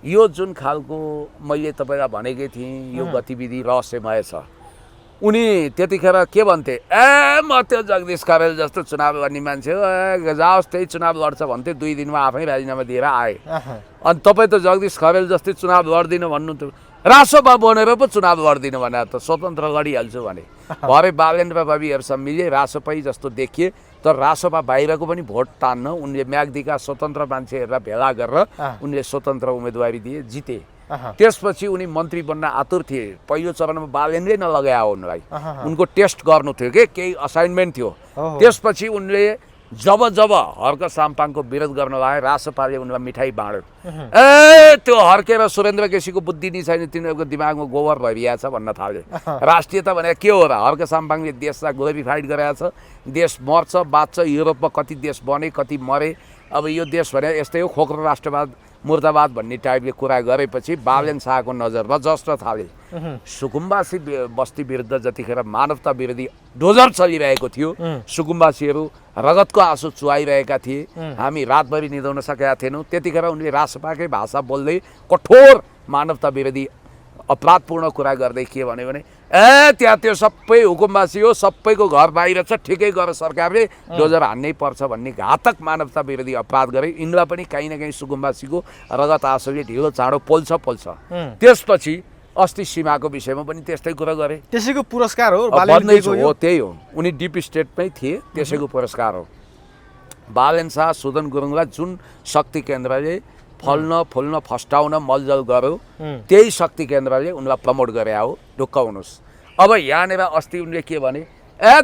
यो जुन खालको मैले तपाईँलाई भनेकै थिएँ यो गतिविधि रहस्यमय छ। उनी त्यतिखेर के भन्थे, म त्यो जगदीश करेल जस्तो चुनाव लड्ने मान्छे हो, जाओस् त्यही चुनाव लड्छ भन्थे, 2 दिनमा आफै राजीनामा दिएर आए। अनि तपाईँ त जगदीश करेल जस्तै चुनाव लड्दिनँ भन्नु त रासोपा बनेर पो चुनाव लड्दिनँ भने त स्वतन्त्र लडिहाल्छु भने। भरे बालेन्द्र बाबीहरूसँग मिले रासोपै जस्तो देखिए, तर रासोपा बाहिरको पनि भोट तान्न उनले म्याग्दीका स्वतन्त्र मान्छेहरूलाई भेला गरेर उनले स्वतन्त्र उम्मेदवारी दिए, जिते। त्यसपछि उनी मन्त्री बन्न आतुर थिए। पहिलो चरणमा बालेन्द्रै नलगायो उनलाई, उनको टेस्ट गर्नु थियो कि केही असाइनमेन्ट थियो। त्यसपछि उनले जब हर्क साम्पाङको विरोध गर्न लागे, रासोपाले उनलाई मिठाई बाँड्यो। त्यो हर्के र सुरेन्द्र केसीको बुद्धि नै छैन, तिनीहरूको दिमागमा गोबर भइरहेको छ भन्न थाले। राष्ट्रियता भने के हो र? हर्क साम्पाङले देशलाई ग्लोरिफाइड गराएको छ, देश मर्छ बाँच्छ, युरोपमा कति देश बने कति मरे। अब यो देश भने यस्तै हो, खोक्रो राष्ट्रवाद मुर्दाबाद भन्ने टाइपले कुरा गरेपछि बालेन शाहको नजरमा जस्न थाले। सुकुम्बासी बस्ती विरुद्ध जतिखेर मानवता विरोधी डोजर चलिरहेको थियो, सुकुम्बासीहरू रगतको आँसु चुहाइरहेका थिए, हामी रातभरि निदाउन सकेका थिएनौँ, त्यतिखेर उनले रासोपाकै भाषा बोल्दै कठोर मानवता विरोधी अपराधपूर्ण कुरा गर्दै के भन्यो भने, त्यहाँ त्यो सबै हुकुमवासी हो, सबैको घर बाहिर छ, ठिकै गर सरकारले, डोजर हान्नै पर्छ भन्ने घातक मानवता विरोधी अपराध गरे। यिनलाई पनि कहीँ न कहीँ सुकुम्बासीको रगत आँसुले ढिलो चाँडो पोल्छ। त्यसपछि अस्ति सीमाको विषयमा पनि त्यस्तै कुरा गरे। त्यसैको पुरस्कार हो, त्यही हो, उनी डिप स्टेटमै थिए, त्यसैको पुरस्कार हो। बालेन शाह सुदन गुरुङलाई जुन शक्ति केन्द्रले फल्न फुल्न फस्टाउन मलजल गर्यो, त्यही शक्ति केन्द्रले उनलाई प्रमोट गरे हो। ढुक्क हुनुहोस्। अब यहाँनिर अस्ति उनले के भने,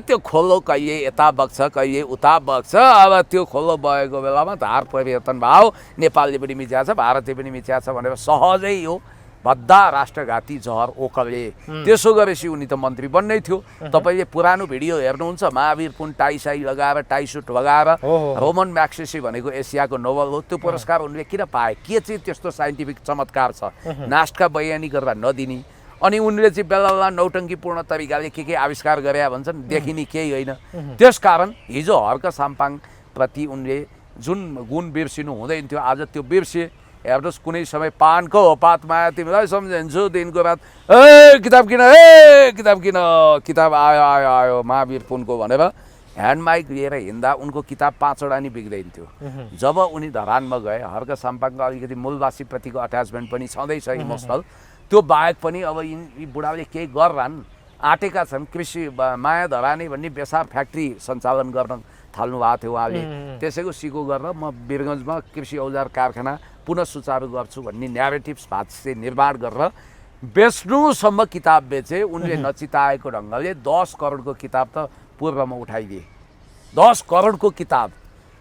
त्यो खोलो कहिले यता बग्छ कहिले उता बग्छ, अब त्यो खोलो बगेको बेलामा धार परिवर्तन भयो, नेपालले पनि मिच्याएको छ, भारतले पनि मिच्याएको छ भनेर सहजै हो भद्दा राष्ट्रघाती जहर ओकले त्यसो गरेपछि उनी त मन्त्री बन्नै थियो। तपाईँले पुरानो भिडियो हेर्नुहुन्छ, महावीर पुन टाई लगाएर टाई सुट लगाएर रोमन म्याक्सेसी भनेको एसियाको नोबल हो, त्यो पुरस्कार उनले किन पाए? के चाहिँ त्यस्तो साइन्टिफिक चमत्कार छ नास्टका वैज्ञानिक गरेर नदिने? अनि उनले चाहिँ बेला बेला नौटङ्कीपूर्ण तरिकाले के आविष्कार गरे भन्छन्, देखिने केही होइन। त्यसकारण हिजो हर्क साम्पाङप्रति उनले जुन गुण बिर्सिनु हुँदैन थियो आज त्यो बिर्सिए। हेर्नुहोस्, कुनै समय पानको हो पातमा आयो, तिमीलाई सम्झिन्छु दिनको रात, ए किताब किन, ए किताब किन, किताब आयो आयो आयो महावीर पुनको भनेर ह्यान्ड माइक लिएर हिँड्दा उनको किताब 5वटा नि बिग्दैन थियो। जब उनी धरानमा गए, हर्क साम्पाङको अलिकति मूलवासीप्रतिको अट्याचमेन्ट पनि छँदैछ इमोसनल, त्यो बाहेक पनि अब यी बुढाले केही गर्लान्, आँटेका छन्। कृषि माया धरानी भन्ने बेसार फ्याक्ट्री सञ्चालन गर्न थाल्नु भएको थियो उहाँले, त्यसैको सिको गरेर म वीरगञ्जमा कृषि औजार कारखाना पुनः सुचारू गर्छु भन्ने न्यारेटिभ्स भाष्य निर्माण गरेर बेच्नुसम्म किताब बेचे। उनले नचिताएको ढङ्गले 10 करोडको किताब त पूर्वमा उठाइदिए। 10 करोडको किताब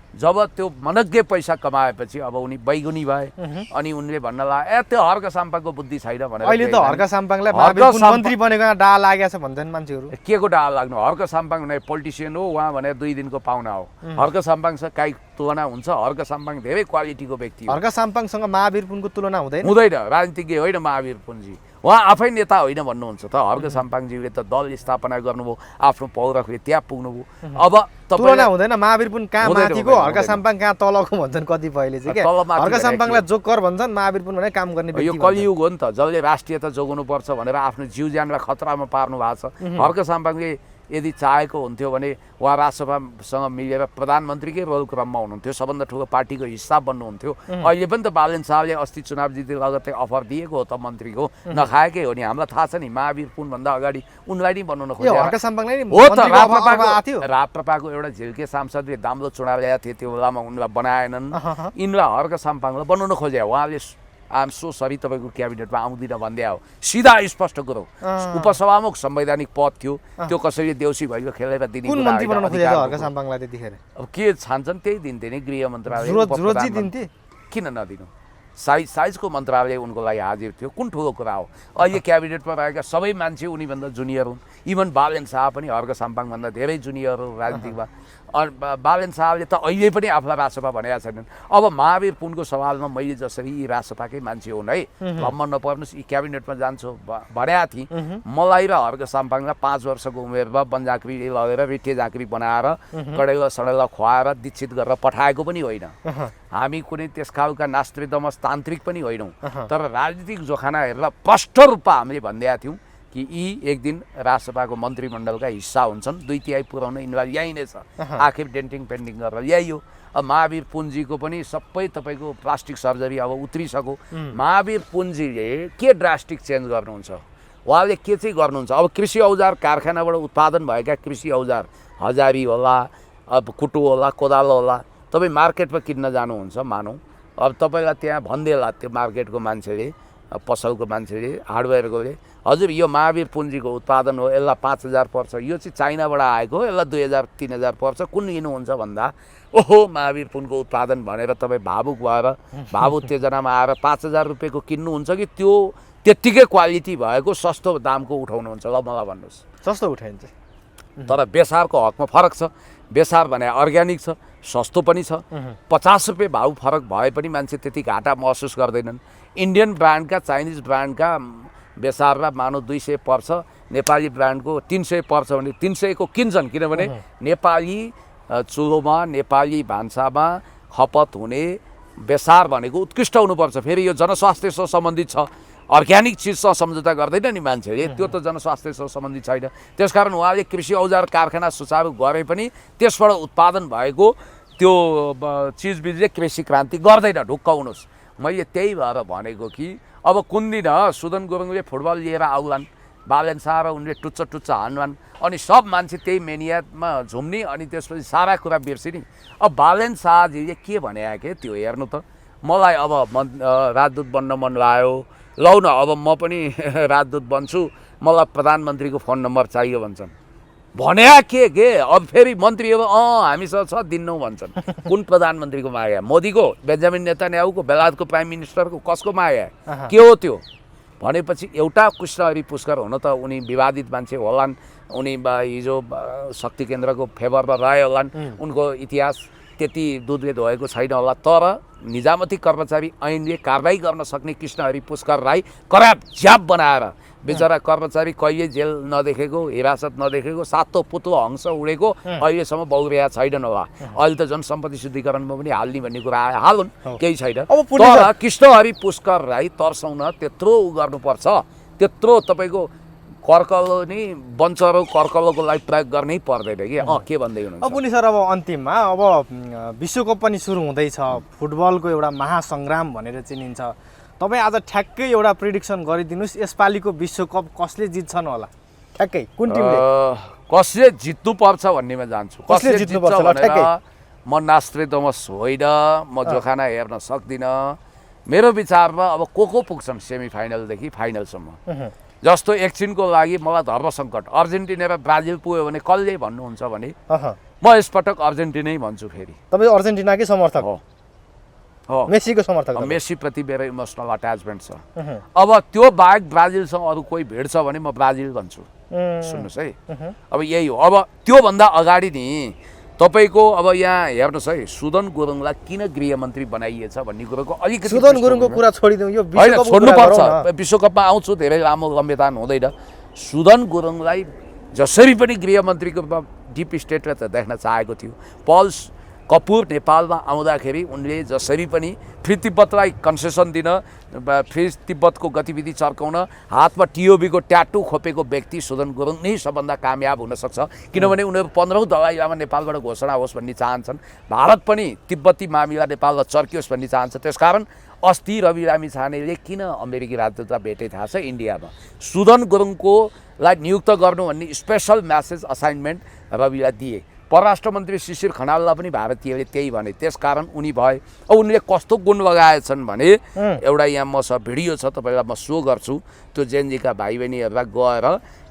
जब त्यो मनग्गे पैसा कमाएपछि अब उनी बैगुनी भए। अनि उनले भन्न लाग्यो, ए त्यो हर्क साम्पाङको बुद्धि छैन भनेर। अहिले त हर्क साम्पाङलाई महावीर पुन मन्त्री बनेको डा लागेको छ भन्छन् मान्छेहरू। के को डा लाग्नु? हर्क साम्पाङ भने पोलिटिसियन हो, उहाँ भने 2 दिनको पाहुना हो। हर्क साम्पाङसँग काहीँ तुलना हुन्छ? हर्क साम्पाङ धेरै क्वालिटीको व्यक्ति हो। हर्क साम्पाङसँग महावीर पुनको तुलना हुँदैन? हुँदैन, राजनीतिज्ञ होइन महावीर पुनजी, उहाँ आफै नेता होइन भन्नुहुन्छ त। हर्क साम्पाङजीले त दल स्थापना गर्नुभयो, आफ्नो पौरखले त्यहाँ पुग्नुभयो। अब तुलना हुँदैन? महावीर पुन कहाँ माथिको, हर्क साम्पाङ कहाँ तलको भन्छन् कतिपयले चाहिँ। हर्क साम्पाङलाई जोकर भन्छन्, महावीर पुन भने काम गर्ने व्यक्ति। यो कलियुग हो नि त, जसले राष्ट्रियता जोगाउनु पर्छ भनेर आफ्नो जीव ज्यानलाई खतरामा पार्नु भएको छ। हर्क साम्पाङले यदि चाहेको हुन्थ्यो भने उहाँ राजसभासँग मिलेर प्रधानमन्त्रीकै रोल क्रममा हुनुहुन्थ्यो, सबभन्दा ठुलो पार्टीको हिस्सा बन्नुहुन्थ्यो। अहिले पनि त बालेन शाहले अस्ति चुनाव जिते लगत्तै अफर दिएको हो त मन्त्रीको, नखाएकै हो नि। हामीलाई थाहा छ नि, महावीर पुनभन्दा अगाडि उनलाई नै बनाउन खोजेको हर्क साम्पाङलाई हो त। राप्रपाको एउटा झिल्के सांसदले दाम्लो चुनाव ल्याएको थियो, त्यो बेलामा उनलाई बनाएनन्। यिनलाई हर्क साम्पाङलाई बनाउन खोजे। उहाँले आम सो सरी तपाईँको क्याबिनेटमा आउँदिनँ भन्दै हो, सिधा स्पष्ट कुरो। उपसभामुख संवैधानिक पद थियो, त्यो कसैले देउसी भैलो खेलेर दिने। कुन मन्त्री बनाउन खोजेको हर्क साम्पाङलाई त्यतिखेर? अब के छान्छन् त्यही दिन्थे नि, गृह मन्त्रालय दिन्थे, किन नदिनु? साइजको मन्त्रालय उनको लागि हाजिर थियो, कुन ठुलो कुरा हो? अहिले क्याबिनेटमा रहेका सबै मान्छे उनीभन्दा जुनियर हुन्। इभन बालेन शाह पनि हर्क साम्पाङभन्दा धेरै जुनियर हो राजनीतिकमा। बालेन शाहले त अहिले पनि आफूलाई राजसभा भनेका छैनन्। अब महावीर पुनको सवालमा मैले जसरी यी राजसभाकै मान्छे हुन् है, भ्रम नपर्नुहोस्, यी क्याबिनेटमा जान्छु भनेका थिएँ। मलाई र हर्क साम्पाङलाई 5 वर्षको उमेरमा बनझाँक्री लगेर रिटे झाँक्री बनाएर कडेला सडेला खुवाएर दीक्षित गरेर पठाएको पनि होइन। हामी कुनै त्यस खालका नास्त्रिदमस तान्त्रिक पनि होइनौँ। तर राजनीतिक जोखाना हेरेर स्पष्ट रूपमा हामीले भनिदिएका थियौँ कि यी एक दिन राजसभाको मन्त्रीमण्डलका हिस्सा हुन्छन्, 2/3 पुर्याउन यिनीलाई ल्याइनेछ। आखिर डेन्टिङ पेन्टिङ गरेर ल्याइयो। अब महावीर पुनजीको पनि सबै तपाईँको प्लास्टिक सर्जरी अब उत्रिसक्यो। महावीर पुनजीले के ड्रास्टिक चेन्ज गर्नुहुन्छ? उहाँले के चाहिँ गर्नुहुन्छ? अब कृषि औजार कारखानाबाट उत्पादन भएका कृषि औजार, हजारी होला, अब कुटु होला, कोदालो होला, तपाईँ मार्केटमा किन्न जानुहुन्छ मानौँ, अब तपाईँलाई त्यहाँ भन्देला त्यो मार्केटको मान्छेले, पसलको मान्छेले, हार्डवेयरकोले, हजुर यो महावीर पुन्जीको उत्पादन हो, यसलाई 5,000 पर्छ, यो चाहिँ चाइनाबाट आएको हो, यसलाई 2,000-3,000 पर्छ, कुन लिनुहुन्छ भन्दा ओहो महावीर पुनको उत्पादन भनेर तपाईँ भावुक भएर भावोत्तेजनामा आएर 5,000 रुपियाँको किन्नुहुन्छ कि त्यो त्यत्तिकै क्वालिटी भएको सस्तो दामको उठाउनुहुन्छ? ल मलाई भन्नुहोस्। सस्तो उठाइन्छ, तर बेसारको हकमा फरक छ। बेसार भने अर्ग्यानिक छ, सस्तो पनि छ। 50 रुपियाँ भाउ फरक भए पनि मान्छे त्यति घाटा महसुस गर्दैनन्। इन्डियन ब्रान्डका, चाइनिज ब्रान्डका बेसारलाई मानव 200 पर्छ, नेपाली ब्रान्डको 300 पर्छ भने 300 को किन्छन्, किनभने नेपाली चुलोमा, नेपाली भान्सामा खपत हुने बेसार भनेको उत्कृष्ट हुनुपर्छ। फेरि यो जनस्वास्थ्यसँग सम्बन्धित छ, अर्ग्यानिक चिजसँग सम्झौता गर्दैन नि मान्छेले, त्यो त जनस्वास्थ्यसँग सम्बन्धित छैन। त्यसकारण उहाँले कृषि औजार कारखाना सुचारू गरे पनि त्यसबाट उत्पादन भएको त्यो चिजबिजले कृषि क्रान्ति गर्दैन, ढुक्काउनुहोस्। मैले त्यही भएर भनेको कि अब कुन दिन सुदन गुरुङले फुटबल लिएर आउलान्, बालेन शाह र उनले टुच्च हान्लान्, अनि सब मान्छे त्यही मेनियामा झुम्ने, अनि त्यसपछि सारा कुरा बिर्सिने। अब बालेन शाहजीले के भने के त्यो हेर्नु त। मलाई अब राजदूत बन्न मन लाग्यो, लौ न अब म पनि राजदूत बन्छु, मलाई प्रधानमन्त्रीको फोन नम्बर चाहियो भन्छन्। भने के अब फेरि मन्त्री अब हामीसँग छ दिन्नौ भन्छन्। कुन प्रधानमन्त्रीको मागे? मोदीको, बेन्जामिन नेतान्याहुको, बेलायतको प्राइम मिनिस्टरको, कसको मागे? के हो त्यो? भनेपछि एउटा कृष्णहरि पुष्कर हुन त उनी विवादित मान्छे होलान्, उनी हिजो शक्ति केन्द्रको फेभरमा रहे होलान्, उनको इतिहास त्यति दुधवेद भएको छैन होला। तर निजामती कर्मचारी ऐनले कारबाही गर्न सक्ने कृष्णहरि पुष्कर राई कराप झ्याप बनाएर बेचारा कर्मचारी कहिले जेल नदेखेको, हिरासत नदेखेको, सातो पुत्लो हंस उडेको अहिलेसम्म बहुरिया छैनन् होला। अहिले त जनसम्पत्ति शुद्धिकरणमा पनि हाल्ने भन्ने कुरा आयो, हालुन्, केही छैन। तर कृष्णहरि पुष्कर राई तर्साउन त्यत्रो गर्नुपर्छ, त्यत्रो तपाईँको कर्कलो नि बन्चरो कर्कलोको लागि प्रयोग गर्नै पर्दैन कि। के भन्दै हुनुहुन्छ? पुनि सर अब अन्तिममा अब विश्वकप पनि सुरु हुँदैछ, फुटबलको एउटा महासङ्ग्राम भनेर चिनिन्छ। तपाईँ आज ठ्याक्कै एउटा प्रिडिक्सन गरिदिनुहोस्, यसपालिको विश्वकप कसले जित्छन् होला? ठ्याक्कै कुन टिमले कसले जित्नुपर्छ भन्नेमा जान्छु। कसले जित्छ भनेर म नास्ट्रेडमस होइन, म जोखाना हेर्न सक्दिनँ। मेरो विचारमा अब को पुग्छन् सेमिफाइनलदेखि फाइनलसम्म। जस्तो एकछिनको लागि मलाई धर्मसङ्कट अर्जेन्टिना र ब्राजिल पुग्यो भने कसले भन्नुहुन्छ भने म यसपटक अर्जेन्टिनै भन्छु। फेरि तपाईँ अर्जेन्टिनाकै समर्थक हो? मेसीको समर्थक? मेसीप्रति मेरो इमोसनल अट्याचमेन्ट छ। अब त्यो बाहेक ब्राजिलसँग अरू कोही भेट्छ भने म ब्राजिल भन्छु। सुन्नुहोस् है, अब यही हो। अब त्योभन्दा अगाडि नि तपाईँको अब यहाँ हेर्नुहोस् है, सुदन गुरुङलाई किन गृहमन्त्री बनाइएछ भन्ने कुरोको अलिकति सुदन गुरुङको कुरा छोडिदिउँ, यो होइन छोड्नुपर्छ। विश्वकपमा आउँछु, धेरै लामो लम्बेतान हुँदैन। सुदन गुरुङलाई जसरी पनि गृहमन्त्रीको रूपमा डिप स्टेटले त देख्न चाहेको थियो। पल कपुर नेपालमा आउँदाखेरि उनले जसरी पनि फ्री तिब्बतलाई कन्सेसन दिन, फ्री तिब्बतको गतिविधि चर्काउन हातमा टिओबीको ट्याटु खोपेको व्यक्ति सुदन गुरुङ नै सबभन्दा कामयाब हुनसक्छ। किनभने उनीहरू 15औं दलाइ लामा नेपालबाट घोषणा होस् भन्ने चाहन्छन्। भारत पनि तिब्बती मामिला नेपालमा चर्कियोस् भन्ने चाहन्छ। त्यसकारण अस्ति रवि लामिछानेले किन अमेरिकी राजदूतलाई भेटे थाहा छ इन्डियामा? सुदन गुरुङकोलाई नियुक्त गर्नु भन्ने स्पेसल म्यासेज असाइनमेन्ट रविलाई दिए। परराष्ट्र मन्त्री शिशिर खनाललाई पनि भारतीयले त्यही भने। त्यसकारण उनी भए। अब उनले कस्तो गुण लगाएछन् भने एउटा यहाँ मसँग भिडियो छ, तपाईँलाई म सो गर्छु। त्यो जेनजीका भाइ बहिनीहरूलाई गएर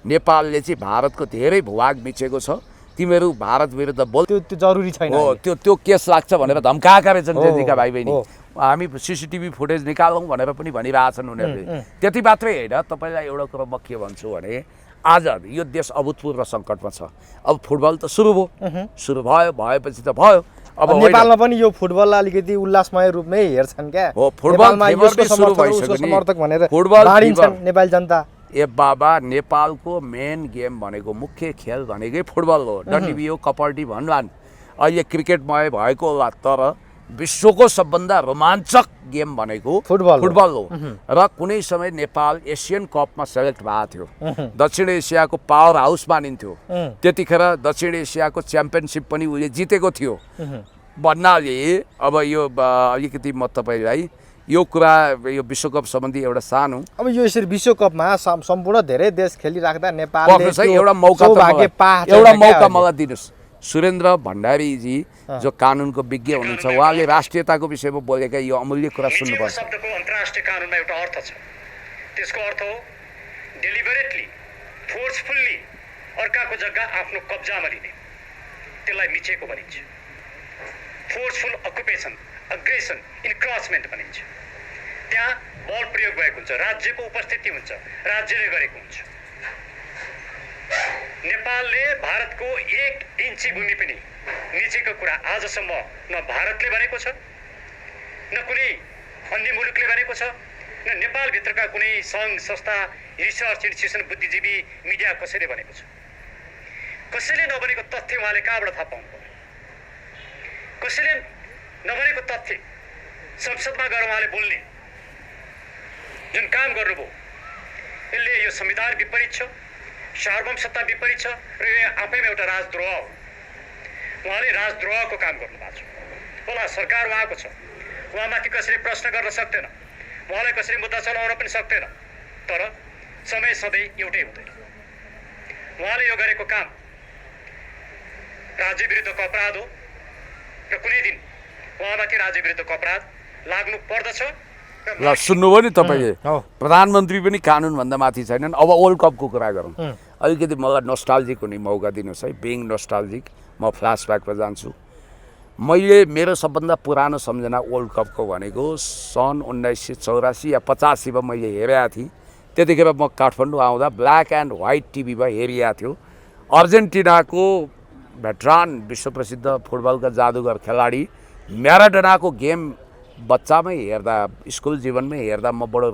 नेपालले चाहिँ भारतको धेरै भूभाग मिचेको छ, तिमीहरू भारत विरुद्ध बोल, त्यो जरुरी छैन हो, त्यो केस लाग्छ भनेर धम्काएका रहेछन् जेनजीका भाइ बहिनी। हामी सीसीटीभी फुटेज निकालौँ भनेर पनि भनिरहेछन् उनीहरूले। त्यति मात्रै होइन, तपाईँलाई एउटा कुरो म के भन्छु भने आज यो देश अभूतपूर्व सङ्कटमा छ। अब फुटबल त सुरु भयो, सुरु भयो, भएपछि त भयो। अब नेपालमा पनि यो फुटबललाई अलिकति उल्लासमय रूपमै हेर्छन् क्या? हो, फुटबलमा समर्थक भनेर बाँडिन्छन् नेपाली जनता। ए बाबा, नेपालको मेन गेम भनेको, मुख्य खेल भनेकै फुटबल हो। डन्डी हो, कबड्डी भन्लान्, अहिले क्रिकेटमय भएको होला, तर विश्वको सबभन्दा रोमाञ्चक गेम भनेको फुटबल हो। र कुनै समय नेपाल एसियन कपमा सेलेक्ट भएको थियो, दक्षिण एसियाको पावर हाउस मानिन्थ्यो। त्यतिखेर दक्षिण एसियाको च्याम्पियनसिप पनि उसले जितेको थियो भन्नाले अब यो अलिकति म तपाईँलाई यो कुरा, यो विश्वकप सम्बन्धी एउटा सानो, अब यो यसरी विश्वकपमा सम्पूर्ण धेरै देश खेलिराख्दा नेपालले एउटा मौका मलाई दिनुहोस्। सुरेन्द्र भण्डारीजी जो कानुनको विज्ञ हुनुहुन्छ, उहाँले राष्ट्रियताको विषयमा बोलेका यो अमूल्य कुरा सुन्नुपर्छ। शब्दको अन्तर्राष्ट्रिय कानुनमा एउटा अर्थ छ। त्यसको अर्थ हो डेलिबरेटली, फोर्सफुल्ली अर्काको जग्गा आफ्नो कब्जामा लिने। त्यसलाई मिचेको भनिन्छ। फोर्सफुल अकुपेसन, अग्रेसन, इन्क्रचमेन्ट भनिन्छ। त्यहाँ बल प्रयोग भएको हुन्छ, राज्यको उपस्थिति हुन्छ, राज्यले गरेको हुन्छ। नेपालले भारतको 1 इन्ची भूमि पनि मिचेको कुरा आजसम्म न भारतले भनेको छ, न कुनै अन्य मुलुकले भनेको छ, न नेपालभित्रका कुनै सङ्घ संस्था, रिसर्च इन्स्टिट्युसन, बुद्धिजीवी, मिडिया कसैले भनेको छ। कसैले नबनेको तथ्य उहाँले कहाँबाट थाहा पाउनुभयो? कसैले नबनेको तथ्य संसदमा गएर उहाँले बोल्ने जुन काम गर्नुभयो, यसले यो संविधान विपरीत छ, सार्वभौम सत्ता विपरीत छ र यो आफैमा एउटा राजद्रोह हो। उहाँले राजद्रोहको काम गर्नुभएको छ। होला सरकार उहाँको छ, उहाँमाथि कसैले प्रश्न गर्न सक्दैन, उहाँलाई कसैले मुद्दा चलाउन पनि सक्दैन। तर समय सधैँ एउटै हुँदैन। उहाँले यो गरेको काम राज्य विरुद्धको अपराध हो र कुनै दिन उहाँमाथि राज्य विरुद्धको अपराध लाग्नु पर्दछ। ल सुन्नुभयो नि तपाईँले, प्रधानमन्त्री पनि कानुनभन्दा माथि छैनन्। अब वर्ल्ड कपको कुरा गरौँ। अलिकति मलाई नोस्टाल्जिक हुने मौका दिनुहोस् है। बिङ नोस्टाल्जिक, म फ्ल्यासब्याकमा जान्छु। मैले मेरो सबभन्दा पुरानो सम्झना वर्ल्ड कपको भनेको सन् 1984 या 85 मैले हेरेको थिएँ। त्यतिखेर म काठमाडौँ आउँदा ब्ल्याक एन्ड व्हाइट टिभीमा हेरिएको थियो। अर्जेन्टिनाको भेटरान विश्वप्रसिद्ध फुटबलका जादुगर खेलाडी म्याराडोनाको गेम बच्चामै हेर्दा, स्कुल जीवनमै हेर्दा म बडो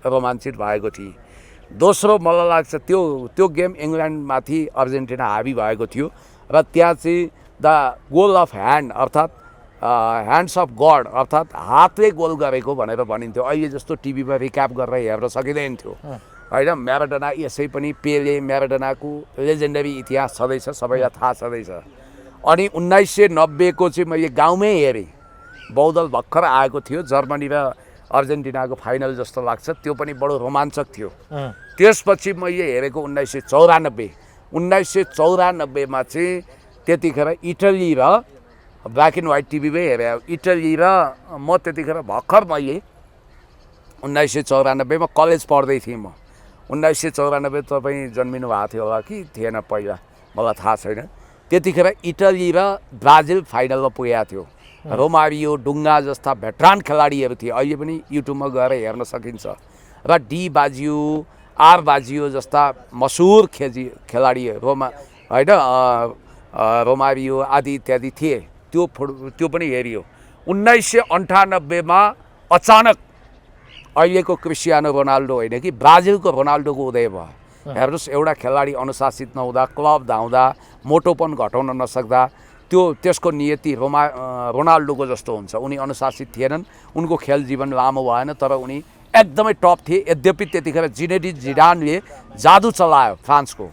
रोमाञ्चित भएको थिएँ। दोस्रो मलाई लाग्छ त्यो गेम इङ्ल्यान्डमाथि अर्जेन्टिना हावी भएको थियो र त्यहाँ चाहिँ द गोल अफ ह्यान्ड अर्थात् ह्यान्ड्स अफ गड अर्थात् हातले गोल गरेको भनेर भनिन्थ्यो। अहिले जस्तो टिभीमा रिक्याप गरेर हेर्न सकिँदैन थियो होइन। म्याराडोना यसै पनि पेले म्याराडोनाको लेजेन्डरी इतिहास छँदैछ, सबैलाई थाहा छँदैछ। अनि 1990 को चाहिँ मैले गाउँमै हेरेँ, बौद्धल भर्खर आएको थियो, जर्मनी र अर्जेन्टिनाको फाइनल जस्तो लाग्छ, त्यो पनि बडो रोमाञ्चक थियो। त्यसपछि मैले हेरेको 1994 मा चाहिँ त्यतिखेर इटली र ब्ल्याक एन्ड व्हाइट टिभीमै हेरेँ। इटली र म त्यतिखेर भर्खर मैले 1994 मा कलेज पढ्दै थिएँ म। 1994 तपाईँ जन्मिनु भएको थियो होला कि थिएन पहिला, मलाई थाहा छैन। त्यतिखेर इटली र ब्राजिल फाइनलमा पुगेको थियो। रोमारियो, डुङ्गा जस्ता भेटरान खेलाडीहरू थिए, अहिले पनि युट्युबमा गएर हेर्न सकिन्छ। र डी बाजियो, आर बाजियो जस्ता मसहुर खेलाडी होइन रोमारियो आदि इत्यादि थिए। त्यो पनि हेरियो। 1998 मा अचानक अहिलेको क्रिस्टियानो रोनाल्डो होइन कि ब्राजिलको रोनाल्डोको उदय भयो। हेर्नुहोस्, एउटा खेलाडी अनुशासित नहुँदा, क्लब धाउँदा, मोटोपन घटाउन नसक्दा त्यसको नियति रोनाल्डोको जस्तो हुन्छ। उनी अनुशासित थिएनन्, उनको खेल जीवन लामो भएन, तर उनी एकदमै टप थिए। यद्यपि त्यतिखेर जिनेडिन जिडानले जादु चलायो फ्रान्सको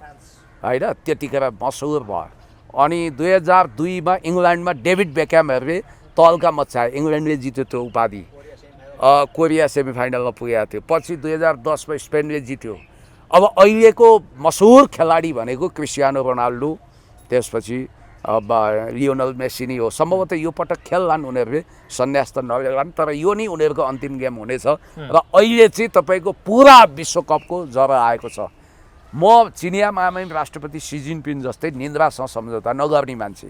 होइन, त्यतिखेर मसहुर भयो। अनि 2002 मा इङ्ल्यान्डमा डेभिड बेक्ह्यामहरूले तल्का मचायो, इङ्ल्यान्डले जित्यो त्यो उपाधि। कोरिया सेमिफाइनलमा पुगेको थियो। पछि 2010 मा स्पेनले जित्यो। अब अहिलेको मसहुर खेलाडी भनेको क्रिस्टियानो रोनाल्डो, त्यसपछि लियोनल मेसी नै हो। सम्भवतः यो पटक खेल्लान् उनीहरूले, सन्यास त नलिएलान्, तर यो नै उनीहरूको अन्तिम गेम हुनेछ। र अहिले चाहिँ तपाईँको पुरा विश्वकपको जरा आएको छ। म चिनिया महामहिम राष्ट्रपति सी जिनपिङ जस्तै निन्द्रासँग सम्झौता नगर्ने मान्छे,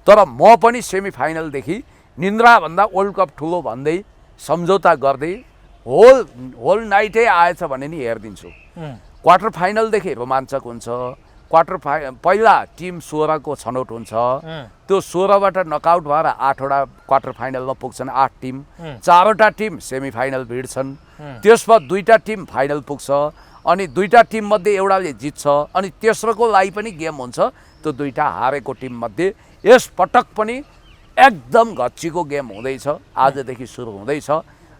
तर म पनि सेमिफाइनलदेखि निन्द्राभन्दा वर्ल्ड कप ठुलो भन्दै सम्झौता गर्दै होल नाइटै आएछ भने नि हेरिदिन्छु। क्वार्टर फाइनलदेखि रोमाञ्चक हुन्छ। पहिला टिम 16 को छनौट हुन्छ। त्यो 16 बाट नकआउट भएर 8 वटा क्वार्टर फाइनलमा पुग्छन्। 8 टिम, 4 वटा टिम सेमिफाइनल भिड्छन्। त्यसमा 2टा टिम फाइनल पुग्छ। अनि 2टा टिम मध्ये एउटाले जित्छ। अनि तेस्रोको लागि पनि गेम हुन्छ। त्यो 2टा हारेको टिम मध्ये यस पटक पनि एकदम घच्चीको गेम हुँदैछ। आजदेखि सुरु हुँदैछ।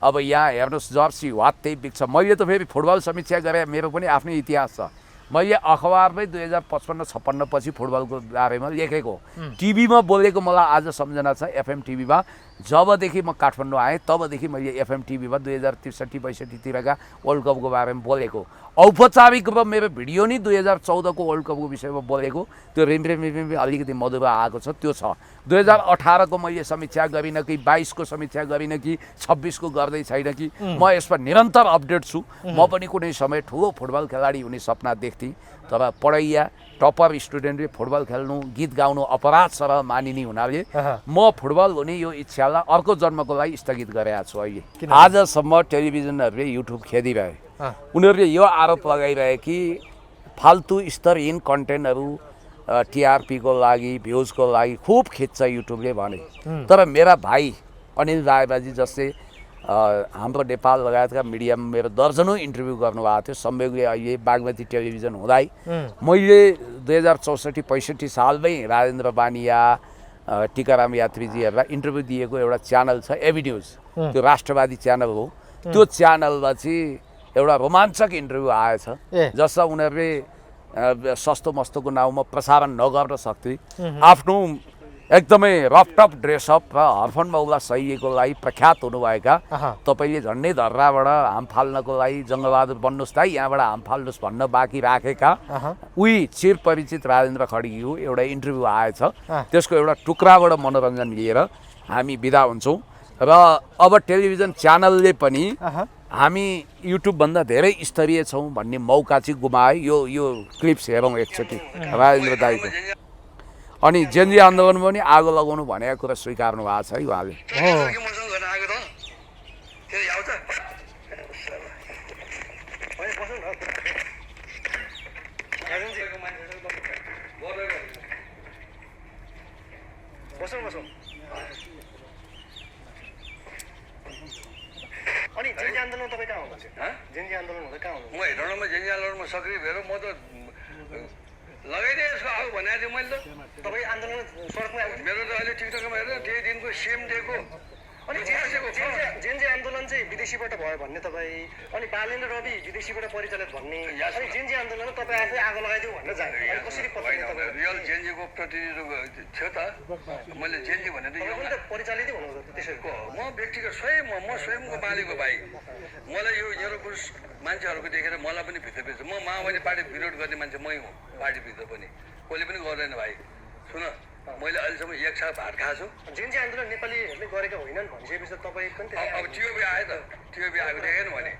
अब यहाँ हेर्नुहोस्, जर्सी वात्तै बिग्छ। मैले त फेरि फुटबल समीक्षा गरेँ, मेरो पनि आफ्नै इतिहास छ। मैले अखबारमै 2055-56 पछि फुटबलको बारेमा लेखेको, टिभीमा बोलेको मलाई आज सम्झना छ। एफएम टिभीमा जबदेखि म काठमाडौँ आएँ तबदेखि मैले एफएम टिभीमा 2063-62 तिरका वर्ल्ड कपको बारेमा बोलेको। औपचारिक रूपमा मेरो भिडियो नि 2014 को वर्ल्ड कपको विषयमा बोलेको। त्यो रिम्रे अलिकति मधुरो आएको छ, त्यो छ। 2018 को मैले समीक्षा गरिनँ कि, 22 को समीक्षा गरिनँ कि, 26 को गर्दै छैन कि, म यसमा निरन्तर अपडेट छु। म पनि कुनै समय ठुलो फुटबल खेलाडी हुने सपना देख्थेँ, तर पढैया टपर स्टुडेन्टले फुटबल खेल्नु, गीत गाउनु अपराध सरह मानिने हुनाले म फुटबल हुने यो इच्छालाई अर्को जन्मको लागि स्थगित गरेको छु। अहिले आजसम्म टेलिभिजनहरूले युट्युब खेदिरहे। उनीहरूले यो आरोप लगाइरहे कि फाल्तु स्तरहीन कन्टेन्टहरू टिआरपीको लागि, भ्युजको लागि खुब खिच्छ युट्युबले भने। तर मेरा भाइ अनिल रायबाजी जस्तै हाम्रो नेपाल लगायतका मिडियामा मेरो दर्जनौँ इन्टरभ्यू गर्नुभएको थियो। संयोगले अहिले बागमती टेलिभिजन हुँदै मैले 2064-65 सालमै राजेन्द्र बानिया, टिकाराम यात्रीजीहरूलाई इन्टरभ्यू दिएको एउटा च्यानल छ, एबी न्युज। त्यो राष्ट्रवादी च्यानल हो। त्यो च्यानलमा चाहिँ एउटा रोमाञ्चक इन्टरभ्यू आएछ, जसमा उनीहरूले सस्तो मस्तोको नाउँमा प्रसारण नगर्न सक्थे। आफ्नो एकदमै रफटप ड्रेसअप र हर्फन मौला शैलीको लागि प्रख्यात हुनुभएका तपाईँले झन्डै धर्राबाट हाम फाल्नको लागि जङ्गबहादुर बन्नुहोस् त यहाँबाट हाम फाल्नुहोस् भन्न बाँकी राखेका उही चिर परिचित राजेन्द्र खड्गीको एउटा इन्टरभ्यू आएछ। त्यसको एउटा टुक्राबाट मनोरञ्जन लिएर हामी बिदा हुन्छौँ। र अब टेलिभिजन च्यानलले पनि हामी युट्युबभन्दा धेरै स्तरीय छौँ भन्ने मौका चाहिँ गुमायो। यो क्लिप्स हेरौँ एकचोटि राजेन्द्र दाईको। अनि जेनजी आन्दोलन पनि आगो लगाउनु भनेको कुरा स्वीकार्नु भएको छ है उहाँले। बसौँ अनि जेन्जी आन्दोलन तपाईँ कहाँ हुनुहुन्छ जेन्जी आन्दोलन हुँदा कहाँ हुनुहुन्छ म हेटौँडामा जेन्जी आन्दोलनमा सक्रिय भएर म त लगाइदिएँ यसको आऊ भनेको थिएँ मैले त तपाईँ आन्दोलन सडकमा आउनु मेरो त अहिले टिकटकमा हेरेर त्यही दिनको सेम डेको अनि जेन्जी आन्दोलन चाहिँ विदेशीबाट भयो भन्ने तपाईँ अनि बालेन रवि विदेशीबाट परिचालित भन्ने अनि जेन्जी आन्दोलन तपाईँ आफै आगो लगाइदिउँ भनेर जाने अनि कसरी पत्याउने तपाईँ रियल जेन्जीको प्रतिनिधित्व थियो त मैले जेन्जी भनेर यो पनि त परिचालितै हुनुहुन्छ त्यसरी म व्यक्तिगत स्वयं म स्वयंको मालिकको भाइ मलाई यो कुरो मान्छेहरूको देखेर मलाई पनि भित्रभित्र म माओवादी पार्टी विरोध गर्ने मान्छे मै हुँ पार्टीभित्र पनि कोहीले पनि गर्दैन भाइ सुन मैले अहिलेसम्म एक साल भात खाएको छु जेन्जी आन्दोलन नेपालीहरूले गरेका होइनन् भनिसकेपछि तपाईँ पनि अब टिओबी आयो त टिओबी आएको देखेन भने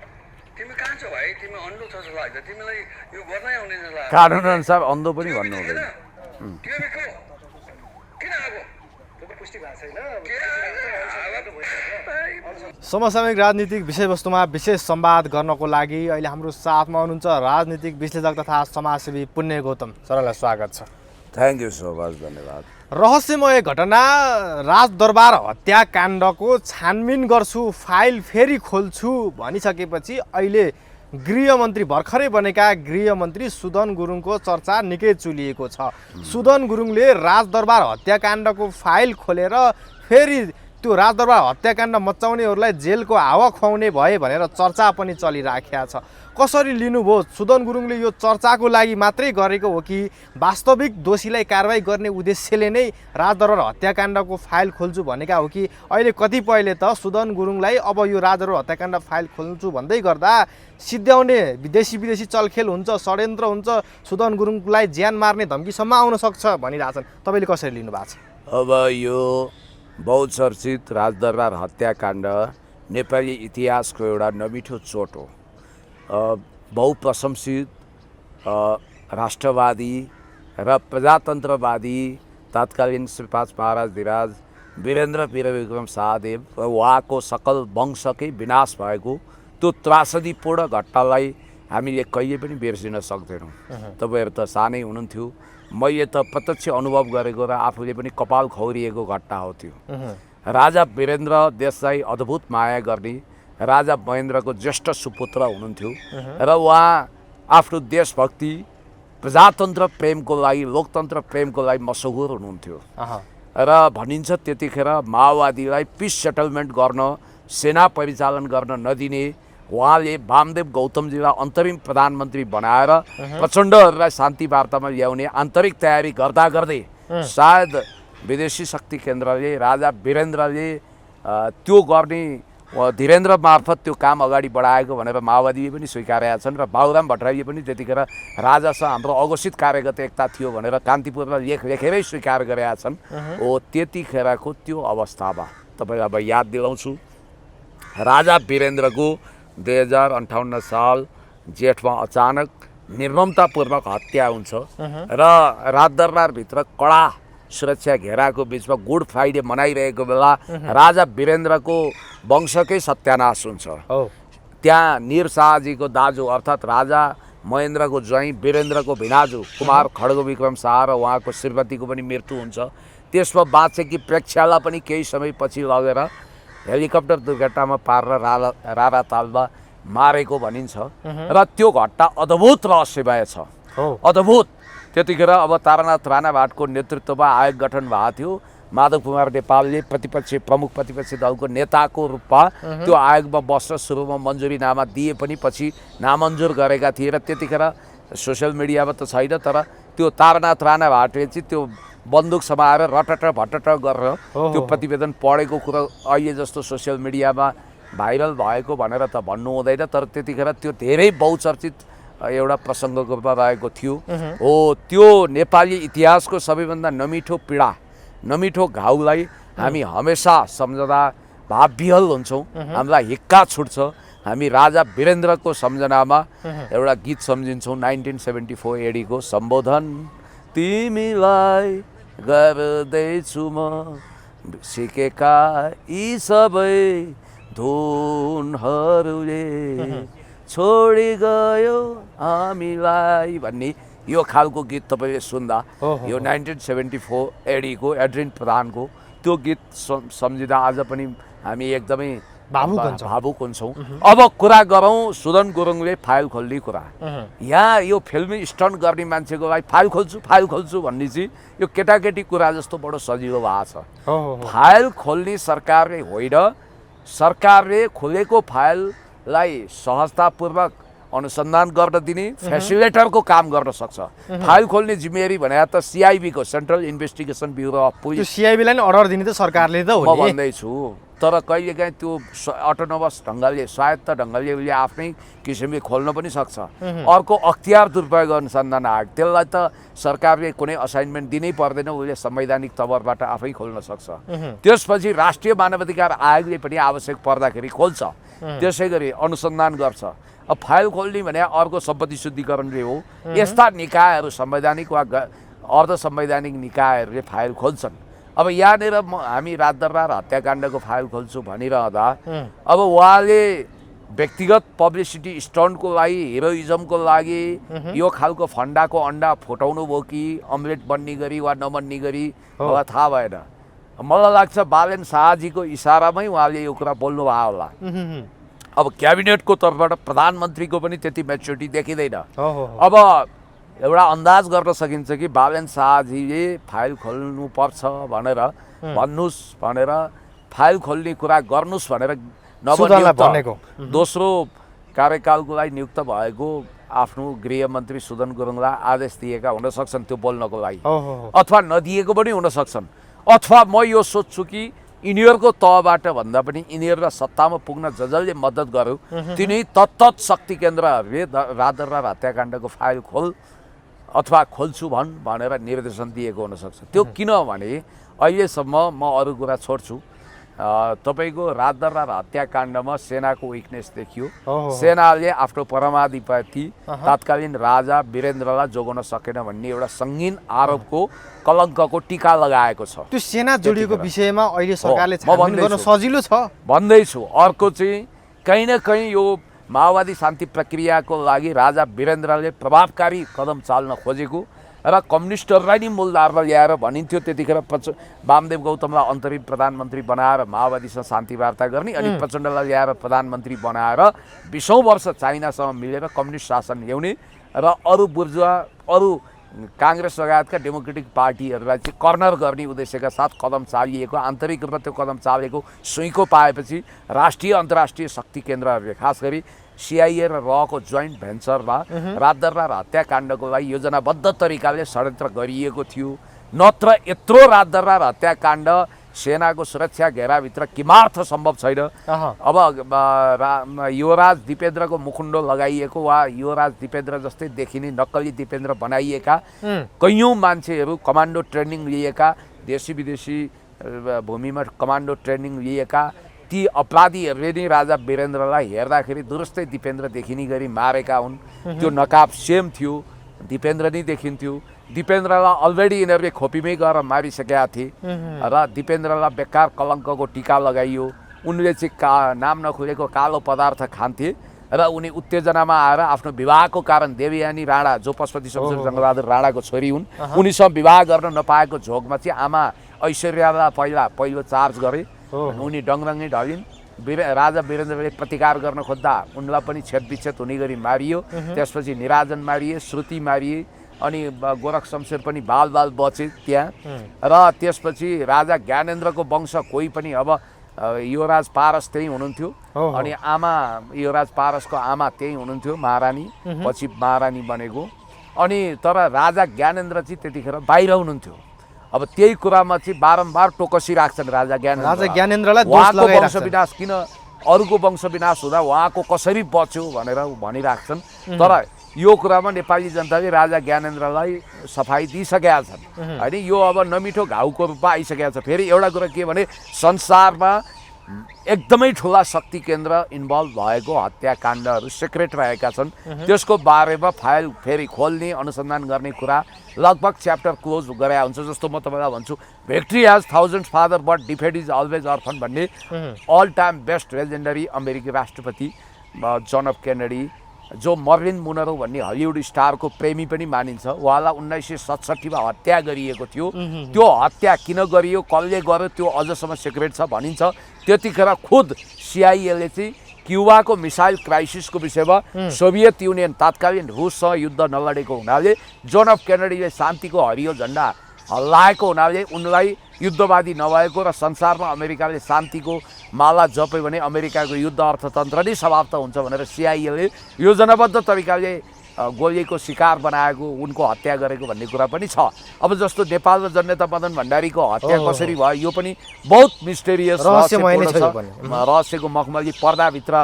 तिमी कहाँ छौ भाइ तिमी अन्धो छ जस्तो लाग्छ तिमीलाई यो गर्नै आउने जस्तो लाग्छ कानुन अनुसार अन्धो पनि भन्नु हुँदैन टिओबी को किन आएको त्यो त पुष्टि भएको छैन समसामयिक राजनीतिक विषयवस्तुमा विशेष संवाद गर्नको लागि अहिले हाम्रो साथमा हुनुहुन्छ राजनीतिक विश्लेषक तथा समाजसेवी पुण्य गौतम सरलाई स्वागत छ। थ्याङ्क यू सो मच, धन्यवाद। रहस्यमय घटना राजदरबार हत्याकाण्डको छानबिन गर्छु, फाइल फेरि खोल्छु भनिसकेपछि अहिले गृहमन्त्री भर्खरै बनेका गृहमन्त्री सुदन गुरुङको चर्चा निकै चुलिएको छ। सुदन गुरुङले राजदरबार हत्याकाण्डको फाइल खोलेर फेरि त्यो राजदरबार हत्याकाण्ड मचाउनेहरूलाई जेलको हावा खुवाउने भए भनेर चर्चा पनि चलिराखेको छ। कसरी लिनुभयो? सुदन गुरुङले यो चर्चाको लागि मात्रै गरेको हो कि वास्तविक दोषीलाई कारवाही गर्ने उद्देश्यले नै राजदरबार हत्याकाण्डको फाइल खोल्छु भनेका हो कि अहिले कतिपयले त सुदन गुरुङलाई अब यो राजदरबार हत्याकाण्ड फाइल खोल्छु भन्दै गर्दा सिद्ध्याउने विदेशी चलखेल हुन्छ, षड्यन्त्र हुन्छ, सुदन गुरुङलाई ज्यान मार्ने धम्कीसम्म आउन सक्छ भनिरहेछन्। तपाईँले कसरी लिनुभएको छ? अब यो बहुचर्चित राजदरबार हत्याकाण्ड नेपाली इतिहासको एउटा नमिठो चोट हो। बहुप्रशंसित राष्ट्रवादी र प्रजातन्त्रवादी तत्कालीन श्री 5 महाराज धिराज वीरेन्द्र वीरविक्रम शाहदेव र उहाँको सकल वंशकै विनाश भएको त्यो त्रासदीपूर्ण घटनालाई हामीले कहिले पनि बिर्सिन सक्दैनौँ। तपाईँहरू त सानै हुनुहुन्थ्यो, मैले त प्रत्यक्ष अनुभव गरेको र आफूले पनि कपाल खौरिएको घटना हो त्यो। राजा वीरेन्द्र देशलाई अद्भुत माया गर्ने राजा महेन्द्रको ज्येष्ठ सुपुत्र हुनुहुन्थ्यो र उहाँ आफ्नो देशभक्ति, प्रजातन्त्र प्रेमको लागि, लोकतन्त्र प्रेमको लागि मसहुर हुनुहुन्थ्यो र भनिन्छ त्यतिखेर माओवादीलाई पिस सेटलमेन्ट गर्न, सेना परिचालन गर्न नदिने उहाँले वामदेव गौतमजीलाई अन्तरिम प्रधानमन्त्री बनाएर प्रचण्डहरूलाई शान्ति वार्तामा ल्याउने आन्तरिक तयारी गर्दा गर्दै सायद विदेशी शक्ति केन्द्रले राजा वीरेन्द्रले त्यो गर्ने धीरेन्द्र मार्फत त्यो काम अगाडि बढाएको भनेर माओवादीले पनि स्वीकारेका छन् र बाबुराम भट्टराईले पनि त्यतिखेर राजासँग हाम्रो अघोषित कार्यगत एकता थियो भनेर कान्तिपुरलाई लेखेरै स्वीकार गरेका छन्। हो त्यतिखेरको त्यो अवस्थामा तपाईँलाई अब याद दिलाउँछु, राजा वीरेन्द्रको 2058 साल जेठमा अचानक निर्ममतापूर्वक हत्या हुन्छ र राजदरबारभित्र कडा सुरक्षा घेराको बिचमा गुड फ्राइडे मनाइरहेको बेला राजा वीरेन्द्रको वंशकै सत्यानाश हुन्छ। त्यहाँ निर शाहजीको दाजु अर्थात् राजा महेन्द्रको ज्वाइँ वीरेन्द्रको भिनाजु कुमार खड्ग विक्रम शाह र उहाँको श्रीमतीको पनि मृत्यु हुन्छ। त्यसमा बाँचेकी प्रेक्षालाई पनि केही समयपछि लगेर हेलिकप्टर दुर्घटनामा पारेर रारातालमा मारेको भनिन्छ र त्यो घटना अद्भुत रहस्यमय छ, अद्भुत। त्यतिखेर अब तारानाथ राणाभाटको नेतृत्वमा आयोग गठन भएको थियो। माधव कुमार नेपालले प्रमुख प्रतिपक्षी दलको नेताको रूपमा त्यो आयोगमा बस्न सुरुमा मन्जुरीनामा दिए पनि पछि नामञ्जुर गरेका थिए र त्यतिखेर सोसियल मिडियामा त छैन, तर त्यो तारानाथ राणाभाटले चाहिँ त्यो बन्दुक समाएर रटट भटट गरेर त्यो प्रतिवेदन पढेको कुरा अहिले जस्तो सोसियल मिडियामा भाइरल भएको भनेर त भन्नु हुँदैन, तर त्यतिखेर त्यो धेरै बहुचर्चित एउटा प्रसङ्गको रूपमा रहेको थियो। हो त्यो नेपाली इतिहासको सबैभन्दा नमिठो पीडा, नमिठो घाउलाई हामी हमेसा सम्झँदा भावविहल हुन्छौँ, हामीलाई हिक्का छुट्छ। हामी राजा वीरेन्द्रको सम्झनामा एउटा गीत सम्झिन्छौँ 1974 एडीको सम्बोधन तिमीलाई गर्दैछु म सिकेका यी सबै धुनहरूले छोडी गयो हामीलाई भन्ने यो खालको गीत तपाईँले सुन्दा यो 1974 एडीको एड्रिन प्रधानको त्यो गीत सम्झिँदा आज पनि हामी एकदमै भावुक हुन्छौँ। अब कुरा गरौँ सुदन गुरुङले फाइल खोल्ने कुरा। यहाँ यो फिल्मी स्टन्ट गर्ने मान्छेको लागि फाइल खोल्छु भन्ने चाहिँ यो केटाकेटी कुरा जस्तो बडो सजिलो भएको छ। फाइल खोल्ने सरकारले होइन, सरकारले खोलेको फाइललाई सहजतापूर्वक अनुसन्धान गर्न दिने फेसिलिटेटरको काम गर्न सक्छ। फाइल खोल्ने जिम्मेवारी भने त सिआइबीको central investigation bureau of police, सिआइबीलाई नै अर्डर दिने त सरकारले त हो म भन्दैछु। तर कहिलेकाहीँ त्यो अटोनोमस ढङ्गले स्वायत्त ढङ्गले उसले आफ्नै किसिमले खोल्न पनि सक्छ। अर्को अख्तियार दुरुपयोग अनुसन्धान आयोग, त्यसलाई त सरकारले कुनै असाइनमेन्ट दिनै पर्दैन, उसले संवैधानिक तवरबाट आफै खोल्न सक्छ। त्यसपछि राष्ट्रिय मानवाधिकार आयोगले पनि आवश्यक पर्दाखेरि खोल्छ, त्यसै गरी अनुसन्धान गर्छ। अब फाइल खोल्ने भने अर्को सम्पत्ति शुद्धिकरणले हो। यस्ता निकायहरू संवैधानिक वा अर्ध संवैधानिक निकायहरूले फाइल खोल्छन्। अब यहाँनिर हामी राजदरबार हत्याकाण्डको फाइल खोल्छु भनिरहँदा अब उहाँले व्यक्तिगत पब्लिसिटी स्टन्टको लागि, हिरोइजमको लागि यो खालको फन्डाको अन्डा फुटाउनु भयो कि अमलेट बन्ने गरी वा नबन्ने गरी मलाई थाहा भएन। मलाई लाग्छ बालेन शाहजीको इसारामै उहाँले यो कुरा बोल्नु भयो होला। अब क्याबिनेटको तर्फबाट प्रधानमन्त्रीको पनि त्यति मेच्युरिटी देखिँदैन। अब एउटा अन्दाज गर्न सकिन्छ कि बालेन शाहजीले फाइल खोल्नुपर्छ भनेर भन्नुहोस् भनेर फाइल खोल्ने कुरा गर्नुहोस् भनेर नबनिएको दोस्रो कार्यकालको लागि नियुक्त भएको आफ्नो गृहमन्त्री सुदन गुरुङलाई आदेश दिएका हुन सक्छन् त्यो बोल्नको लागि, अथवा नदिएको पनि हुन सक्छन्। अथवा म यो सोध्छु कि यिनीहरूको तहबाट भन्दा पनि यिनीहरूलाई सत्तामा पुग्न जसले मद्दत गर्यो तिनी तत्त शक्ति केन्द्रहरूले राजदरबार हत्याकाण्डको फाइल खोल अथवा खोल्छु भनेर निर्देशन दिएको हुनसक्छ। त्यो किनभने अहिलेसम्म म अरू कुरा छोड्छु, तपाईँको राजदरबार हत्याकाण्डमा सेनाको विकनेस देखियो। सेनाले आफ्नो परमाधिपति तत्कालीन राजा वीरेन्द्रलाई जोगाउन सकेन भन्ने एउटा सङ्गीन आरोपको कलङ्कको टीका लगाएको छ। त्यो सेना जोडिएको विषयमा अहिले सरकारले छानबिन गर्न सजिलो छ भन्दैछु। अर्को चाहिँ कहीँ न कहीँ यो माओवादी शान्ति प्रक्रियाको लागि राजा वीरेन्द्रले प्रभावकारी कदम चाल्न खोजेको र कम्युनिस्टहरूलाई नि मूलधारमा ल्याएर भनिन्थ्यो त्यतिखेर वामदेव गौतमलाई अन्तरिम प्रधानमन्त्री बनाएर माओवादीसँग शान्ति वार्ता गर्ने, अनि प्रचण्डलाई ल्याएर प्रधानमन्त्री बनाएर 20औं वर्ष चाइनासँग मिलेर कम्युनिस्ट शासन ल्याउने र अरू बुर्जुवा अरू काङ्ग्रेस लगायतका डेमोक्रेटिक पार्टीहरूलाई चाहिँ कर्नर गर्ने उद्देश्यका साथ कदम चालिएको, आन्तरिक रूपमा त्यो कदम चालेको सुइँको पाएपछि राष्ट्रिय अन्तर्राष्ट्रिय शक्ति केन्द्रहरूले खास गरी सिआइए र रको जोइन्ट भेन्चरमा राजदरबार हत्याकाण्डको लागि योजनाबद्ध तरिकाले षड्यन्त्र गरिएको थियो। नत्र यत्रो राजदरबार हत्याकाण्ड सेनाको सुरक्षा घेराभित्र किमार्थ सम्भव छैन। अब युवराज दिपेन्द्रको मुखुन्डो लगाइएको वा युवराज दिपेन्द्र जस्तै देखिने नक्कली दिपेन्द्र बनाइएका कैयौँ मान्छेहरू कमान्डो ट्रेनिङ लिएका, देशी विदेशी भूमिमा कमान्डो ट्रेनिङ लिएका ती अपराधीहरूले नै राजा वीरेन्द्रलाई हेर्दाखेरि दुरुस्तै दिपेन्द्र देखिने गरी मारेका हुन्। त्यो नकाब सेम थियो, दिपेन्द्र नै देखिन्थ्यो। दिपेन्द्रलाई अलरेडी यिनीहरूले खोपीमै गएर मारिसकेका थिए र दिपेन्द्रलाई बेकार कलङ्कको टीका लगाइयो। उनले चाहिँ नाम नखुलेको कालो पदार्थ खान्थे र उनी उत्तेजनामा आएर आफ्नो विवाहको कारण देवयानी राणा जो पशुपति शमशेर जङ्गबहादुर राणाको छोरी हुन् उनीसँग विवाह गर्न नपाएको झोकमा चाहिँ आमा ऐश्वर्यालाई पहिलो चार्ज गरे। उनी डङरङ्गै ढलिन्। राजा वीरेन्द्रले प्रतिकार गर्न खोज्दा उनलाई पनि छेदविच्छेद हुने गरी मारियो। त्यसपछि निराजन मारिए, श्रुति मारिए, अनि गोरख शमशेर पनि बाल बचे त्यहाँ। र त्यसपछि राजा ज्ञानेन्द्रको वंश कोही पनि अब युवराज पारस त्यही हुनुहुन्थ्यो, अनि आमा युवराज पारसको आमा त्यही हुनुहुन्थ्यो महारानी, पछि महारानी बनेको। अनि तर राजा ज्ञानेन्द्र चाहिँ त्यतिखेर बाहिर हुनुहुन्थ्यो। अब त्यही कुरामा चाहिँ बारम्बार टोकसी राख्छन् राजा ज्ञानेन्द्रलाई। उहाँको वंश विनाश किन, अरूको वंश विनाश हुँदा उहाँको कसरी बच्यो भनेर भनिराख्छन्। तर यो कुरामा नेपाली जनताले राजा ज्ञानेन्द्रलाई सफाई दिइसकेका छन् होइन। यो अब नमिठो घाउको रूपमा आइसकेको छ। फेरि एउटा कुरा के भने संसारमा एकदमै ठुला शक्ति केन्द्र इन्भल्भ भएको हत्याकाण्डहरू सिक्रेट रहेका छन्। त्यसको बारेमा फाइल फेरि खोल्ने अनुसन्धान गर्ने कुरा लगभग च्याप्टर क्लोज गरे हुन्छ। जस्तो म तपाईँलाई भन्छु, victory has thousand father but defeat is always orphan भन्ने अल टाइम बेस्ट लेजेन्डरी अमेरिकी राष्ट्रपति जन एफ केनेडी जो मर्लिन मुनरो भन्ने हलिउड स्टारको प्रेमी पनि मानिन्छ, उहाँलाई 1967 मा हत्या गरिएको थियो। त्यो हत्या किन गरियो, कसले गर्यो, त्यो अझसम्म सिक्रेट छ भनिन्छ। त्यतिखेर खुद सिआइएले चाहिँ क्युबाको मिसाइल क्राइसिसको विषयमा सोभियत युनियन तत्कालीन रुससँग युद्ध नलडेको हुनाले जोन एफ केनेडीले शान्तिको हरियो झन्डा हल्लाएको हुनाले उनलाई युद्धवादी नभएको र संसारमा अमेरिकाले शान्तिको माला जप्यो भने अमेरिकाको युद्ध अर्थतन्त्र नै समाप्त हुन्छ भनेर सिआइएले योजनाबद्ध तरिकाले गोलीको शिकार बनाएको, उनको हत्या गरेको भन्ने कुरा पनि छ। अब जस्तो नेपालमा जन्नेता मदन भण्डारीको हत्या कसरी भयो यो पनि बहुत मिस्टेरियस रहस्यको मखमली पर्दाभित्र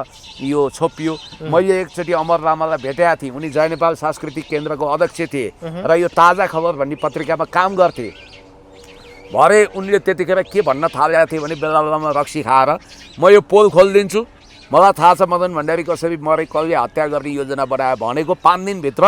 यो छोपियो। मैले एकचोटि अमर लामालाई भेटेका थिएँ, उनी जय नेपाल सांस्कृतिक केन्द्रको अध्यक्ष थिए र यो ताजा खबर भन्ने पत्रिकामा काम गर्थे। भरे उनले त्यतिखेर के भन्न थालेका थिए भने बेला बेलामा रक्सी खाएर म यो पोल खोलिदिन्छु, मलाई थाहा छ मदन भण्डारी कसरी मरे, कसले हत्या गर्ने योजना बनायो भनेको 5 दिनभित्र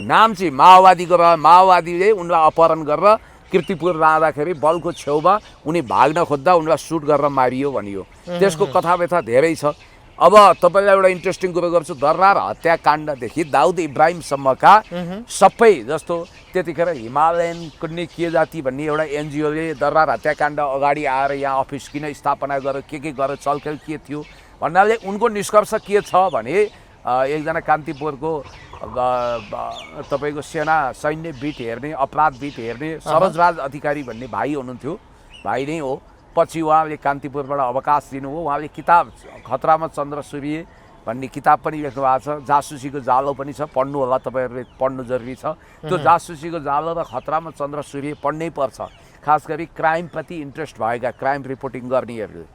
नाम चाहिँ माओवादीको र माओवादीले उनलाई अपहरण गरेर कीर्तिपुर लाँदाखेरि बलको छेउमा उनी भाग्न खोज्दा उनलाई सुट गरेर मारियो भनियो। त्यसको कथा व्यथा धेरै छ। अब तपाईँलाई एउटा इन्ट्रेस्टिङ कुरो गर्छु, दरबार हत्याकाण्डदेखि दाउद इब्राहिमसम्मका सबै जस्तो त्यतिखेर हिमालयन कुन्नी के जाति भन्ने एउटा एनजिओले दरबार हत्याकाण्ड अगाडि आएर यहाँ अफिस किन स्थापना गर्यो, के गर्यो, चलखेल के थियो भन्नाले उनको निष्कर्ष के छ भने एकजना कान्तिपुरको तपाईँको सेना सैन्य बिट हेर्ने, अपराध बिट हेर्ने सरोजराज अधिकारी भन्ने भाइ हुनुहुन्थ्यो, भाइ नै हो। पछि उहाँले कान्तिपुरबाट अवकाश दिनुभयो। उहाँले किताब खतरामा चन्द्र सूर्य भन्ने किताब पनि लेख्नु भएको छ। जासुसीको जालो पनि छ, पढ्नु होला, तपाईँहरूले पढ्नु जरुरी छ। त्यो जासुसीको जालो र खतरामा चन्द्र सूर्य पढ्नै पर्छ, खास गरी क्राइमप्रति इन्ट्रेस्ट भएका क्राइम रिपोर्टिङ गर्नेहरूले।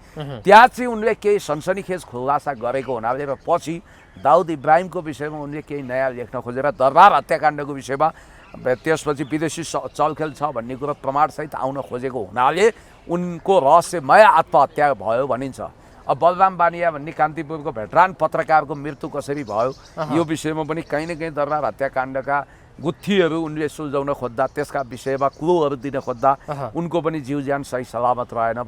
त्यहाँ चाहिँ उनले केही सनसनीखेज खुलासा गरेको हुनाले र पछि दाउद इब्राहिमको विषयमा उनले केही नयाँ लेख्न खोजेर दरबार हत्याकाण्डको विषयमा त्यसपछि विदेशी चलखेल छ भन्ने कुरो प्रमाणसहित आउन खोजेको हुनाले उनको रहस्यमय आत्महत्या भयो भनिन्छ। अब बलराम बानिया भन्ने कान्तिपुरको भेटरान पत्रकारको मृत्यु कसरी भयो यो विषयमा पनि कहीँ न कहीँ दरबार हत्याकाण्डका गुत्थीहरू उनले सुल्झाउन खोज्दा, त्यसका विषयमा क्लूहरू दिन खोज्दा उनको पनि जीव ज्यान सही सलामत रहेन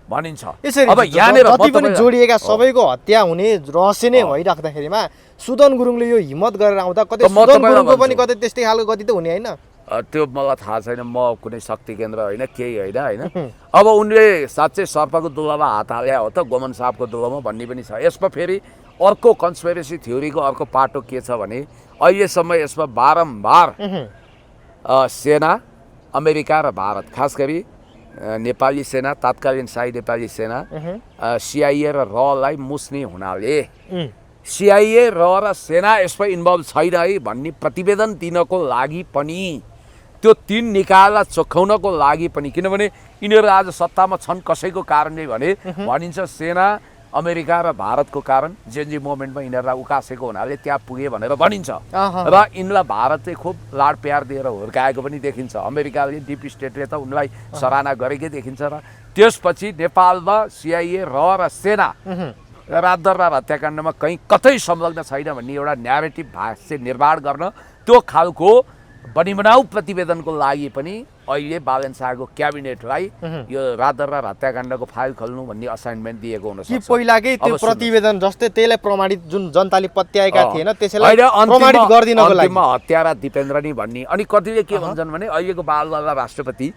भनिन्छ। अब यहाँनिर जति पनि जोडिएका सबैको हत्या हुने रहस्य नै भइराख्दाखेरिमा सुदन गुरुङले यो हिम्मत गरेर आउँदा कतै सुदन गुरुङको पनि कतै त्यस्तै खालको गति त हुने हैन? त्यो मलाई थाहा छैन, म कुनै शक्ति केन्द्र होइन, केही होइन। अब उनले साँच्चै सर्पको दुलोमा हात हाले हो त गोमन साहबको दुलोमा भन्ने पनि छ। यसमा फेरि अर्को कन्स्पिरेसी थ्योरीको अर्को पाटो के छ भने अहिलेसम्म यसमा बारम्बार सेना अमेरिका र भारत, खास गरी नेपाली सेना, तत्कालीन शाही नेपाली सेना सिआइए र रलाई मुस्ने हुनाले सिआइए र सेना यसमा इन्भल्भ छैन है भन्ने प्रतिवेदन दिनको लागि पनि, त्यो 3 निकायलाई चोखाउनको लागि पनि, किनभने यिनीहरू आज सत्तामा छन् कसैको कारणले भने भनिन्छ सेना अमेरिका र भारतको कारण जेएनजी मुभमेन्टमा यिनीहरूलाई उकासेको हुनाले त्यहाँ पुगे भनेर भनिन्छ। र यिनलाई भारतले खुब लाड प्यार दिएर हुर्काएको पनि देखिन्छ। अमेरिकाले डिप स्टेटले त उनलाई सराहना गरेकै देखिन्छ। र त्यसपछि नेपालमा सिआइए र सेना रात दरबार हत्याकाण्डमा कहीँ कतै संलग्न छैन भन्ने एउटा न्यारेटिभ भाष्य निर्माण गर्न त्यो खालको बनिबनाउ प्रतिवेदनको लागि पनि अहिले बालन शाहको क्याबिनेटलाई यो रात दरबार हत्याकाण्डको फाइल खोल्नु भन्ने असाइनमेन्ट दिएको हुन सक्छ। कि पहिलाकै त्यो प्रतिवेदन जस्तै त्यसलाई प्रमाणित जुन जनताले पत्याएका थिएन त्यसैलाई प्रमाणित गर्दिनको लागि हत्यारा दिपेन्द्र नि भन्ने। अनि कतिले के भन्छन् भने अहिलेको बालवाला राष्ट्रपति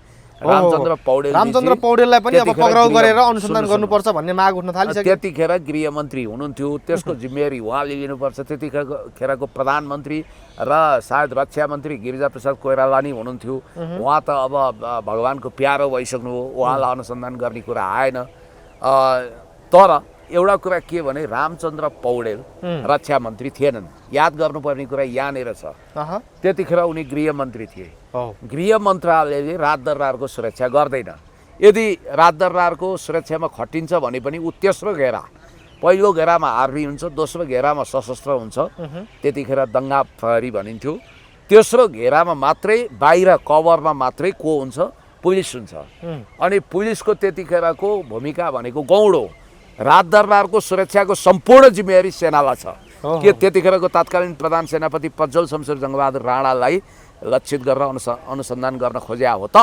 रामचन्द्र पौडेललाई पनि अब पक्राउ गरेर अनुसन्धान गर्नुपर्छ भन्ने माग उठ्न थालिसक्यो। त्यतिखेर गृहमन्त्री हुनुहुन्थ्यो, त्यसको जिम्मेवारी उहाँले लिनुपर्छ। त्यतिखेरको प्रधानमन्त्री र सायद रक्षा मन्त्री गिरिजाप्रसाद कोइराला नि हुनुहुन्थ्यो। उहाँ त अब भगवानको प्यारो भइसक्नुभयो, उहाँलाई अनुसन्धान गर्ने कुरा आएन। तर एउटा कुरा के भने रामचन्द्र पौडेल रक्षा मन्त्री थिएनन्। याद गर्नुपर्ने कुरा यहाँनिर छ, त्यतिखेर उनी गृहमन्त्री थिए। गृह मन्त्रालयले रात दरबारको सुरक्षा गर्दैन। यदि रात दरबारको सुरक्षामा खटिन्छ भने पनि ऊ तेस्रो घेरा, पहिलो घेरामा आर्मी हुन्छ, दोस्रो घेरामा सशस्त्र हुन्छ, त्यतिखेर दङ्गा प्रहरी भनिन्थ्यो। तेस्रो घेरामा मात्रै बाहिर कभरमा मात्रै को हुन्छ, पुलिस हुन्छ। अनि पुलिसको त्यतिखेरको भूमिका भनेको गौडो। रात दरबारको सुरक्षाको सम्पूर्ण जिम्मेवारी सेनालाई छ। के त्यतिखेरको तत्कालीन प्रधान सेनापति प्रज्वल शमशेर जङ्गबहादुर राणालाई लक्षित गरेर अनुसन्धान गर्न खोज्या हो त?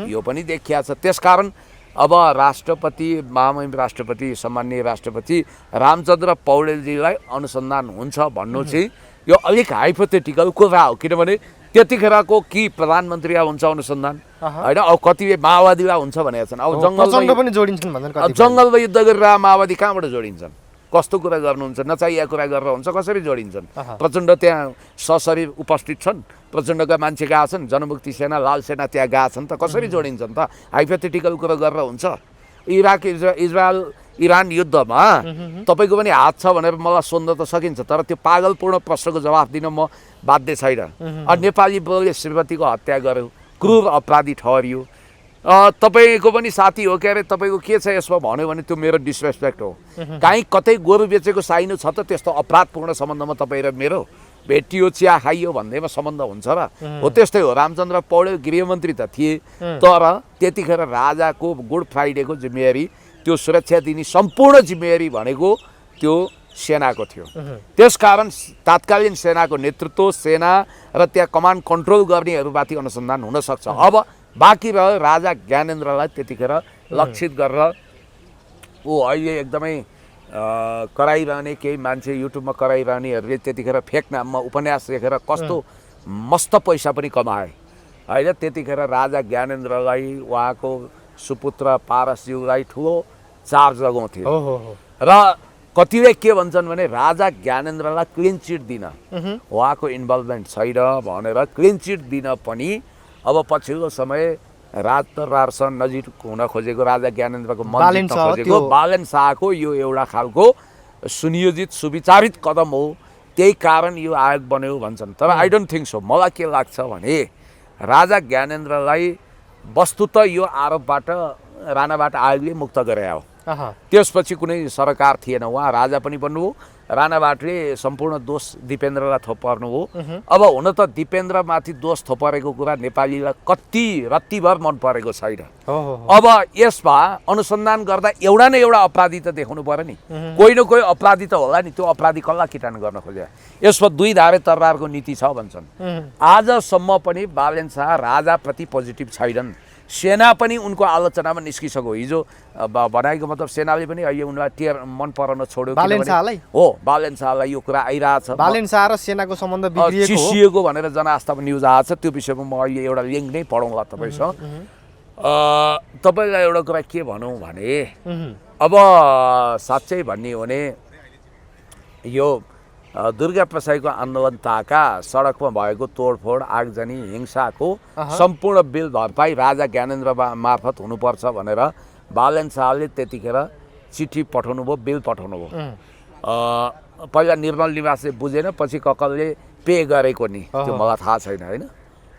यो पनि देखिया छ। त्यसकारण अब राष्ट्रपति, महामहिम राष्ट्रपति, सम्माननीय राष्ट्रपति रामचन्द्र पौडेलजीलाई अनुसन्धान हुन्छ भन्नु चाहिँ यो अलिक हाइपोथेटिकल कुरा हो, किनभने त्यतिखेरको कि प्रधानमन्त्री हुन्छ अनुसन्धान होइन, अब कतिपय माओवादीलाई हुन्छ भनेका छन्। अब प्रचण्ड पनि जोडिन्छन् भन्छन् कतिपय। जङ्गलमा युद्ध गरेर माओवादी कहाँबाट जोडिन्छन्? कस्तो कुरा गर्नुहुन्छ? नचाहिएको कुरा गरेर हुन्छ, कसरी जोडिन्छन्? प्रचण्ड त्यहाँ सशरीर उपस्थित छन्, प्रचण्डका मान्छे गएका छन्, जनमुक्ति सेना लाल सेना त्यहाँ गएका छन्, त कसरी जोडिन्छन् त? हाइपोथेटिकल कुरा गरेर हुन्छ? इराक इजरायल इरान युद्धमा तपाईँको पनि हात छ भनेर मलाई सोध्न त सकिन्छ, तर त्यो पागलपूर्ण प्रश्नको जवाफ दिन म बाध्य छैन। नेपाली बुढोले श्रीमतीको हत्या गर्यो, क्रूर अपराधी ठहरियो। तपाईँको पनि साथी हो क्यारे, तपाईँको के छ यसमा भन्यो भने त्यो मेरो डिसरेस्पेक्ट हो। काहीँ कतै गोरु बेचेको साइनो छ त त्यस्तो अपराधपूर्ण सम्बन्धमा तपाईँ र मेरो भेटियो चिया खाइयो भन्दैमा सम्बन्ध हुन्छ र? हो त्यस्तै हो। रामचन्द्र पौडेल गृहमन्त्री त थिए, तर त्यतिखेर राजाको गुड फ्राइडेको जिम्मेवारी, त्यो सुरक्षा दिने सम्पूर्ण जिम्मेवारी भनेको त्यो सेनाको थियो। त्यसकारण तात्कालीन सेनाको नेतृत्व, सेना र त्यहाँ कमान्ड कन्ट्रोल गर्नेहरूमाथि अनुसन्धान हुनसक्छ। अब बाँकी रह्यो राजा ज्ञानेन्द्रलाई त्यतिखेर लक्षित गरेर ऊ अहिले एकदमै कराइरहने केही मान्छे युट्युबमा कराइरहनेहरूले त्यतिखेर फेक नाममा उपन्यास लेखेर कस्तो मस्त पैसा पनि कमाए होइन। त्यतिखेर राजा ज्ञानेन्द्रलाई उहाँको सुपुत्र पारसज्यूलाई ठुलो चार्ज लगाउँथे र कतिले के भन्छन् भने राजा ज्ञानेन्द्रलाई क्लिन चिट दिन उहाँको इन्भल्भमेन्ट छैन भनेर क्लिन चिट दिन पनि अब पछिल्लो समय राजदरबारसँग नजिक हुन खोजेको राजा ज्ञानेन्द्रको मन जित्न खोजेको बालेन शाहको यो एउटा खालको सुनियोजित सुविचारित कदम हो, त्यही कारण यो आयोग बन्यो भन्छन्। तर आई डोन्ट थिङ्क सो। मलाई के लाग्छ भने राजा ज्ञानेन्द्रलाई वस्तुत यो आरोपबाट राणाबाट आयोगले मुक्त गरे हो। त्यसपछि कुनै सरकार थिएन, उहाँ राजा पनि बन्नुभयो, राणाबाटले सम्पूर्ण दोष दिपेन्द्रलाई थोपर्नुभयो। अब हुन त दिपेन्द्रमाथि दोष थोपरेको कुरा नेपालीलाई कति रत्तिभर मन परेको छैन। अब यसमा अनुसन्धान गर्दा एउटा न एउटा अपराधी त देखाउनु पर्यो नि, कोही न कोही अपराधी त होला नि। त्यो अपराधी कसलाई किटान गर्न खोजे? यसमा दुई धारे तरवारको नीति छ भन्छन्। आजसम्म पनि बालेन शाह राजाप्रति पोजिटिभ छैनन्। सेना पनि उनको आलोचनामा निस्किसक्यो। हिजो बनाएको मतलब सेनाले पनि अहिले उनलाई टेर मन पराउन छोड्यो। बालेन शाहलाई हो, बालेन शाहलाई यो कुरा आइरहेछ। बालेन शाह र सेनाको सम्बन्ध बिग्रिएको चिसिएको भनेर जनआस्थामा न्युज आएको छ। त्यो विषयमा म अहिले एउटा लिङ्क नै पढौँला तपाईँसँग। तपाईँलाई एउटा कुरा के भनौँ भने अब साँच्चै भन्ने हो भने यो दुर्गा प्रसाईको आन्दोलन ताका सडकमा भएको तोडफोड आगजनी हिंसाको सम्पूर्ण बिल भरपाई राजा ज्ञानेन्द्र मार्फत हुनुपर्छ भनेर बालेन शाहले त्यतिखेर चिठी पठाउनु भयो, बिल पठाउनु भयो। पहिला निर्मल निवासले बुझेन, पछि ककलले पे गरेको नि, त्यो मलाई थाहा छैन होइन।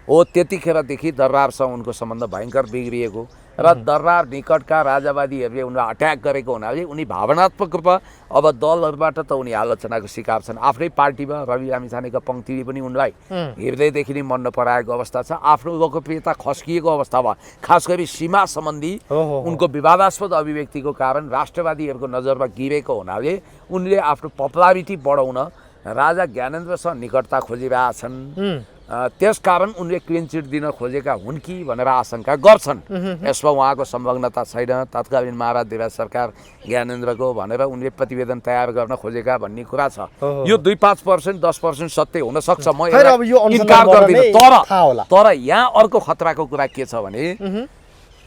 हो त्यतिखेरदेखि दरबारसँग उनको सम्बन्ध भयङ्कर बिग्रिएको र दरबार निकटका राजावादीहरूले उनलाई अट्याक गरेको हुनाले उनी भावनात्मक रूपमा अब दलहरूबाट त उनी आलोचनाको शिकार छन्। आफ्नै पार्टीमा रवि लामिछानेका पङ्क्तिले पनि उनलाई हृदयदेखि नै मन नपराएको अवस्था छ। आफ्नो लोकप्रियता खस्किएको अवस्थामा खास गरी सीमा सम्बन्धी उनको विवादास्पद अभिव्यक्तिको कारण राष्ट्रवादीहरूको नजरमा गिरेको हुनाले उनले आफ्नो पपुलारिटी बढाउन राजा ज्ञानेन्द्रसँग निकटता खोजिरहेछन्। त्यसकारण उनले क्लिन चिट दिन खोजेका हुन् कि भनेर आशंका गर्छन्। यसमा उहाँको संलग्नता छैन, तत्कालीन महाराज देवराज सरकार ज्ञानेन्द्रको भनेर उनले प्रतिवेदन तयार गर्न खोजेका भन्ने कुरा छ। यो 2-5%, 10% सत्य हुनसक्छ, म इन्कार गर्दिनँ। तर यहाँ अर्को खतराको कुरा के छ भने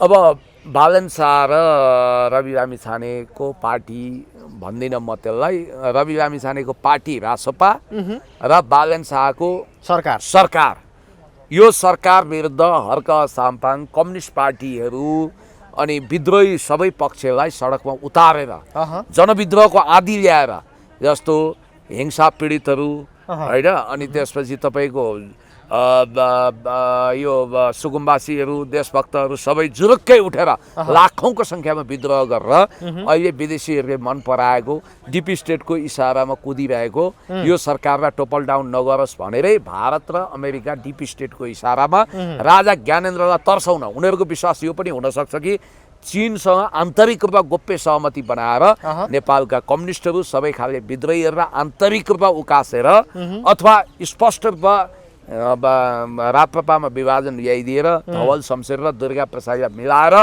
अब बालेन शाह र रवि लामिछानेको पार्टी भन्दिनँ म त्यसलाई, रवि लामिछानेको पार्टी रासपा र बालेन शाहको सरकार यो सरकार विरुद्ध हर्क साम्पाङ कम्युनिस्ट पार्टीहरू अनि विद्रोही सबै पक्षलाई सडकमा उतारेर जनविद्रोहको आदि ल्याएर, जस्तो हिंसा पीडितहरू होइन, अनि त्यसपछि तपाईँको यो सुकुम्बासीहरू देशभक्तहरू सबै जुरुक्कै उठेर लाखौँको सङ्ख्यामा विद्रोह गरेर अहिले विदेशीहरूले मन पराएको डिपी स्टेटको इसारामा कुदिरहेको यो सरकारलाई टोपल डाउन नगरोस् भनेरै भारत र अमेरिका डिपी स्टेटको इसारामा राजा ज्ञानेन्द्रलाई तर्साउन उनीहरूको विश्वास यो पनि हुनसक्छ कि चीनसँग आन्तरिक रूपमा गोप्य सहमति बनाएर नेपालका कम्युनिस्टहरू सबै खाले विद्रोहीहरूलाई आन्तरिक रूपमा उकासेर अथवा स्पष्ट रूपमा राप्रपामा विभाजन ल्याइदिएर धवल शमशेर र दुर्गा प्रसाईलाई मिलाएर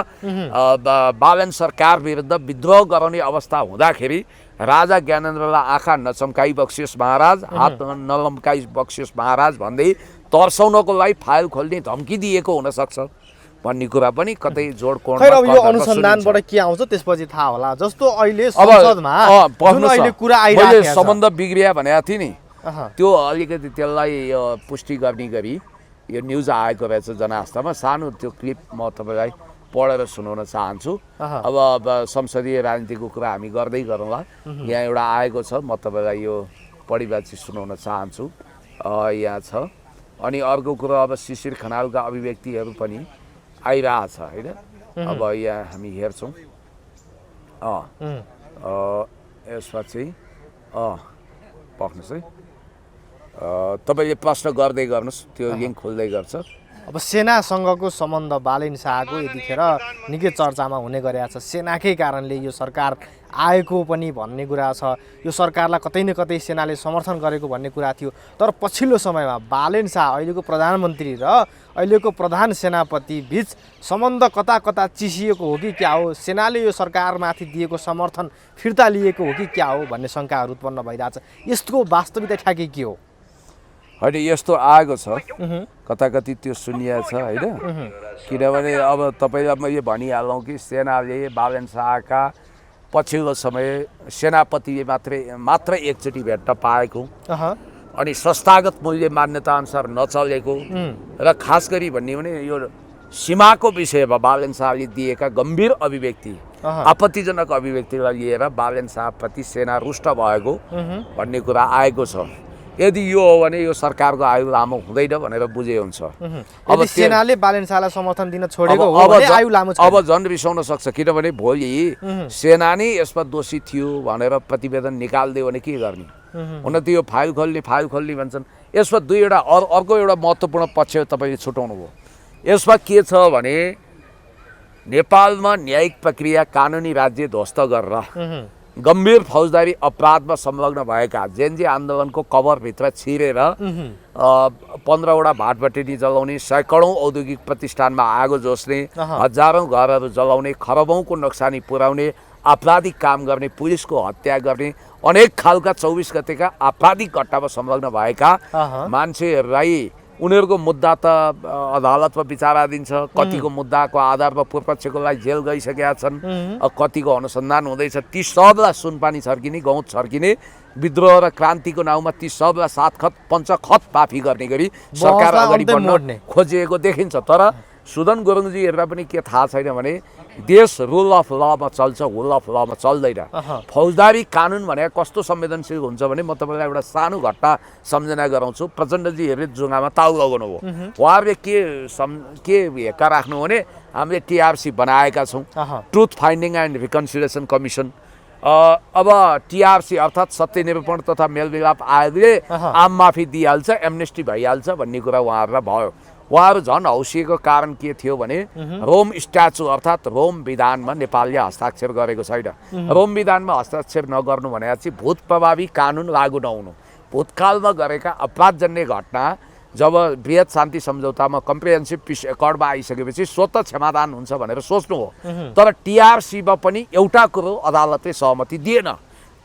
बालेन सरकार विरुद्ध विद्रोह गराउने अवस्था हुँदाखेरि राजा ज्ञानेन्द्रलाई आँखा नचम्काई बक्सियोस् महाराज, हात नलम्काई बक्सियोस् महाराज भन्दै तर्साउनको लागि फाइल खोल्ने धम्की दिएको हुनसक्छ भन्ने कुरा पनि कतै जोड कोण खैर अब यो अनुसन्धानबाट के आउँछ त्यसपछि थाहा होला। जस्तो अहिले संसदमा जुन अहिले कुरा आइरहेको छ, सम्बन्ध बिग्रिया भनेको थिएँ नि, त्यो अलिकति त्यसलाई पुष्टि गर्ने गरी यो न्युज आएको रहेछ जनआस्थामा। सानो त्यो क्लिप म तपाईँलाई पढेर सुनाउन चाहन्छु। अब संसदीय राजनीतिको कुरा हामी गर्दै गरौँला। यहाँ एउटा आएको छ, म तपाईँलाई यो पढिबाची सुनाउन चाहन्छु। यहाँ छ। अनि अर्को कुरो अब शिशिर खनालका अभिव्यक्तिहरू पनि आइरहेछ होइन। अब यहाँ हामी हेर्छौँ यसमा चाहिँ पक्नुहोस् है, तपाईँले प्रश्न गर्दै गर्नुहोस्, त्यो लिङ्क खोल्दै गर्छ। अब सेनासँगको सम्बन्ध बालेन शाहको यतिखेर निकै चर्चामा हुने गरेको छ। सेनाकै कारणले यो सरकार आएको पनि भन्ने कुरा छ। यो सरकारलाई कतै न कतै सेनाले समर्थन गरेको भन्ने कुरा थियो। तर पछिल्लो समयमा बालेन शाह अहिलेको प्रधानमन्त्री र अहिलेको प्रधान सेनापति बीच सम्बन्ध कता कता चिसिएको हो कि क्या हो, सेनाले यो सरकारमाथि दिएको समर्थन फिर्ता लिएको हो कि क्या हो भन्ने शङ्काहरू उत्पन्न भइरहेछ। यसको वास्तविकता ठ्याकै के हो? होइन, यस्तो आएको छ, कता कति त्यो सुनिएको छ होइन। किनभने अब तपाईँलाई मैले भनिहालौँ कि सेनाले बालेन शाहका पछिल्लो समय सेनापतिले मात्र एकचोटि भेट्न पाएको अनि संस्थागत मूल्य मान्यता अनुसार नचलेको र खास गरी भन्ने भने यो सीमाको विषयमा बालेन शाहले दिएका गम्भीर अभिव्यक्ति, आपत्तिजनक अभिव्यक्तिलाई लिएर बालेन शाहप्रति सेना रुष्ट भएको भन्ने कुरा आएको छ। यदि यो हो भने यो सरकारको आयु लामो हुँदैन भनेर बुझे हुन्छ। अब सेनाले बालेन शाहलाई समर्थन दिन छोडेको हो भने आयु लामो छैन। अब झन् रिसाउन सक्छ, किनभने भोलि सेना नै यसमा दोषी थियो भनेर प्रतिवेदन निकालिदियो भने के गर्ने? हुन त यो फाइल खोल्ने भन्छन्। यसमा दुईवटा अर्को एउटा महत्त्वपूर्ण पक्ष तपाईँले छुटाउनु भयो। यसमा के छ भने नेपालमा न्यायिक प्रक्रिया कानुनी राज्य ध्वस्त गरेर गम्भीर फौजदारी अपराधमा संलग्न भएका जेएनजी आन्दोलनको कभरभित्र छिरेर 15वटा भाटबटेनी जलाउने, सैकडौँ औद्योगिक प्रतिष्ठानमा आगो जोस्ने, हजारौँ घरहरू जलाउने, खरबौँको नोक्सानी पुर्याउने, आपराधिक काम गर्ने, पुलिसको हत्या गर्ने, अनेक खालका 24 गतेका आपराधिक घटनामा संलग्न भएका मान्छेहरूलाई उनीहरूको मुद्दा त अदालतमा विचाराधीन छ। कतिको मुद्दाको आधारमा पूर्वपक्षको लागि जेल गइसकेका छन्, कतिको अनुसन्धान हुँदैछ। ती सबलाई सुनपानी छर्किने, गहुँ छर्किने, विद्रोह र क्रान्तिको नाउँमा ती सबलाई पञ्चखत माफी गर्ने गरी सरकार अगाडि बढ्न खोजिएको देखिन्छ। तर सुदन गुरुङजीहरूलाई पनि के थाहा छैन भने देश रुल अफ लमा चल्छ, हुल अफ लमा चल्दैन। फौजदारी कानुन भने कस्तो संवेदनशील हुन्छ भने म तपाईँलाई एउटा सानो घटना सम्झना गराउँछु। प्रचण्डजीहरूले जुङ्गामा ताउ लगाउनु हो, उहाँहरूले के हेक्का राख्नु भने हामीले टिआरसी बनाएका छौँ, truth finding and reconciliation commission. अब टिआरसी अर्थात् सत्य निरूपण तथा मेलमिलाप आयोगले आम माफी दिइहाल्छ, एमनेस्टी भइहाल्छ भन्ने कुरा उहाँहरूलाई भयो। उहाँहरू झन् हौसिएको कारण के थियो भने रोम स्ट्याचु अर्थात् रोम विधानमा नेपालले हस्ताक्षर गरेको छैन। रोम विधानमा हस्ताक्षर नगर्नु भनेको चाहिँ भूत प्रभावी कानुन लागू नहुनु। भूतकालमा गरेका अपराधजन्य घटना जब बृहत शान्ति सम्झौतामा कम्प्रिहेन्सिभ पिस एकर्डमा आइसकेपछि स्वतः क्षमादान हुन्छ भनेर सोच्नु हो। तर टिआरसीमा पनि एउटा कुरो अदालतले सहमति दिएन।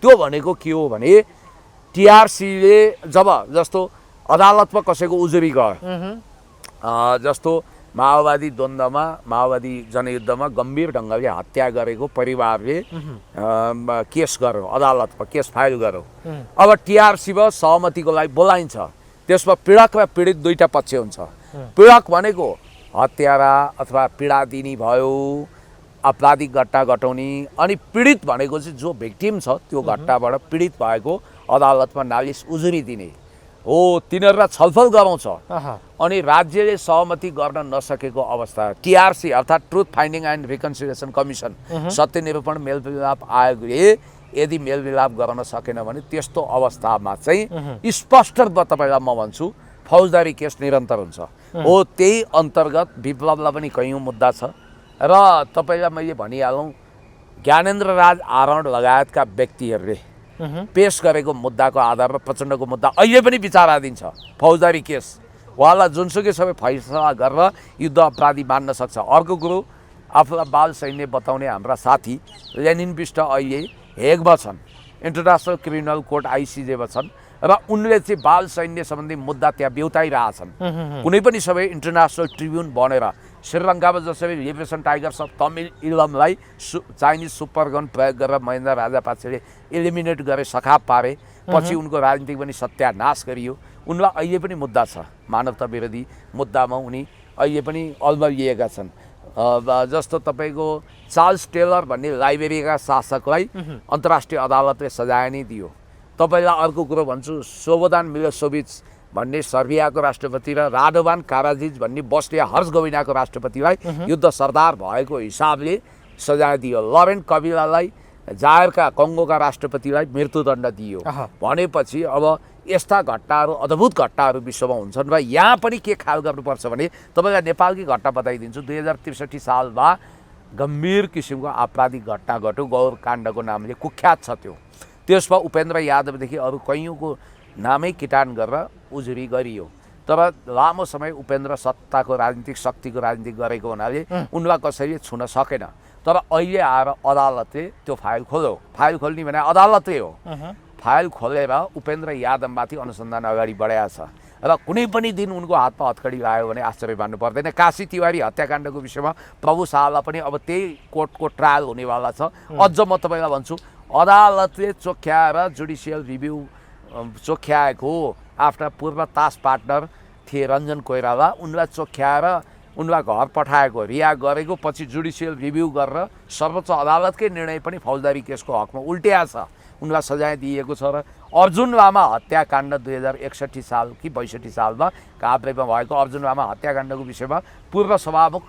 त्यो भनेको के हो भने टिआरसीले जस्तो अदालतमा कसैको उजुरी गयो, जस्तो माओवादी द्वन्द्वमा, माओवादी जनयुद्धमा गम्भीर ढङ्गले हत्या गरेको परिवारले केस गर्यो, अदालतमा केस फाइल गर्यो। अब टिआरसीमा सहमतिको लागि बोलाइन्छ। त्यसमा पीडक र पीडित दुईटा पक्ष हुन्छ। पीडक भनेको हत्यारा अथवा पीडा दिने भयो, आपराधिक घटना घटाउने, अनि पीडित भनेको चाहिँ जो भिक्टिम छ त्यो घटनाबाट पीडित भएको अदालतमा नालिस उजुरी दिने हो। तिनीहरूलाई छलफल गराउँछ। अनि राज्यले सहमति गर्न नसकेको अवस्था टिआरसी अर्थात् truth finding and reconciliation commission, सत्य निरूपण मेलमिलाप आयोगले यदि मेलमिलाप गर्न सकेन भने त्यस्तो अवस्थामा चाहिँ स्पष्ट तपाईँलाई म भन्छु फौजदारी केस निरन्तर हुन्छ। हो त्यही अन्तर्गत विप्लवलाई पनि कैयौँ मुद्दा छ र तपाईँलाई मैले भनिहालौँ ज्ञानेन्द्र राज आरोहण लगायतका व्यक्तिहरूले पेश गरेको मुद्दाको आधारमा प्रचण्डको मुद्दा अहिले पनि विचाराधीन छ, फौजदारी केस। उहाँलाई जुनसुकै सबै फैसला गरेर युद्ध अपराधी मान्न सक्छ। अर्को कुरो आफूलाई बाल सैन्य बताउने हाम्रा साथी लेनिन बिष्ट अहिले हेगमा छन्। इन्टरनेसनल क्रिमिनल कोर्ट आइसिजेमा छन् र उनले चाहिँ बाल सैन्य सम्बन्धी मुद्दा त्यहाँ बेउताइरहेछन् कुनै पनि सबै इन्टरनेसनल ट्रिब्युन बनेर श्रीलङ्कामा जसरी लिबरेसन टाइगर्स अफ तमिल इलमलाई चाइनिज सुपरगन प्रयोग गरेर महेन्द्र राजापाक्सेले एलिमिनेट गरे सखाप पारे पछि उनको राजनीतिक पनि सत्यानाश गरियो उनलाई अहिले पनि मुद्दा छ मानवता विरोधी मुद्दामा उनी अहिले पनि अल्मलिएका छन् जस्तो तपाईँको चार्ल्स टेलर भन्ने लाइब्रेरीका शासकलाई अन्तर्राष्ट्रिय अदालतले सजाय नै दियो तपाईँलाई अर्को कुरो भन्छु स्लोबोदान मिलोसेभिच भन्ने सर्बियाको राष्ट्रपति र राडोभान काराजिच भन्ने बस्निया हर्जगोभिनाको राष्ट्रपतिलाई युद्ध सरदार भएको हिसाबले सजाय दियो लरेन्ट कबिलालाई जायरका कङ्गोका राष्ट्रपतिलाई मृत्युदण्ड दियो भनेपछि अब यस्ता घटनाहरू अद्भुत घटनाहरू विश्वमा हुन्छन् र यहाँ पनि के ख्याल गर्नुपर्छ भने तपाईँलाई नेपालकै घटना बताइदिन्छु 2063 सालमा गम्भीर किसिमको आपराधिक घटना घट्यो गौरकाण्डको नामले कुख्यात छ त्यो त्यसमा उपेन्द्र यादवदेखि अरू कैयौँको नामै किटान गरेर उजुरी गरियो तर लामो समय उपेन्द्र सत्ताको राजनीतिक शक्तिको राजनीति गरेको हुनाले उनलाई कसैले छुन सकेन तर अहिले आएर अदालतले त्यो फाइल खोल्यो फाइल खोल्ने भने अदालतले हो फाइल खोलेर उपेन्द्र यादवमाथि अनुसन्धान अगाडि बढाएको छ र कुनै पनि दिन उनको हातमा हतकडी लाग्यो भने आश्चर्य मान्नु पर्दैन काशी तिवारी हत्याकाण्डको विषयमा प्रभु शाहलाई पनि अब त्यही कोर्टको ट्रायल हुनेवाला छ अझ म तपाईँलाई भन्छु अदालतले चोख्याएर जुडिसियल रिभ्यू चोख्याएको आफ्ना पूर्व तास पार्टनर थिए रञ्जन कोइराला उनलाई चोख्याएर उनलाई घर पठाएको रिहा गरेको पछि जुडिसियल रिभ्यू गरेर सर्वोच्च अदालतकै निर्णय पनि फौजदारी केसको हकमा उल्ट्या छ उनलाई सजाय दिएको छ र अर्जुन लामा हत्याकाण्ड 2061 साल कि 62 सालमा काभ्रेमा भएको अर्जुन लामा हत्याकाण्डको विषयमा पूर्व सभामुख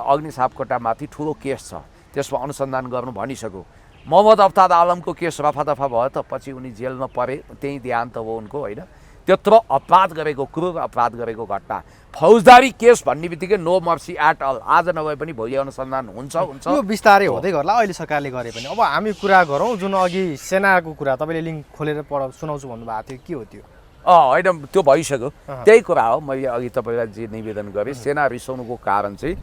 अग्नि सापकोटामाथि ठुलो केस छ त्यसमा अनुसन्धान गर्नु भनिसक्यो मोहम्मद अफ्ताब आलमको केस रफादफा भयो त पछि उनी जेलमा परे त्यही देहान्त हो उनको होइन त्यत्रो अपराध गरेको क्रूर अपराध गरेको घटना फौजदारी केस भन्ने बित्तिकै नो मर्सी एट अल आज नभए पनि भोलि अनुसन्धान हुन्छ यो बिस्तारै हुँदै गर्ला अहिले सरकारले गरे पनि अब हामी कुरा गरौँ जुन अघि सेनाको कुरा तपाईँले लिङ्क खोलेर सुनाउँछु भन्नुभएको थियो के हो त्यो होइन त्यो भइसक्यो त्यही कुरा हो मैले अघि तपाईँलाई जे निवेदन गरेँ सेना रिसाउनुको कारण चाहिँ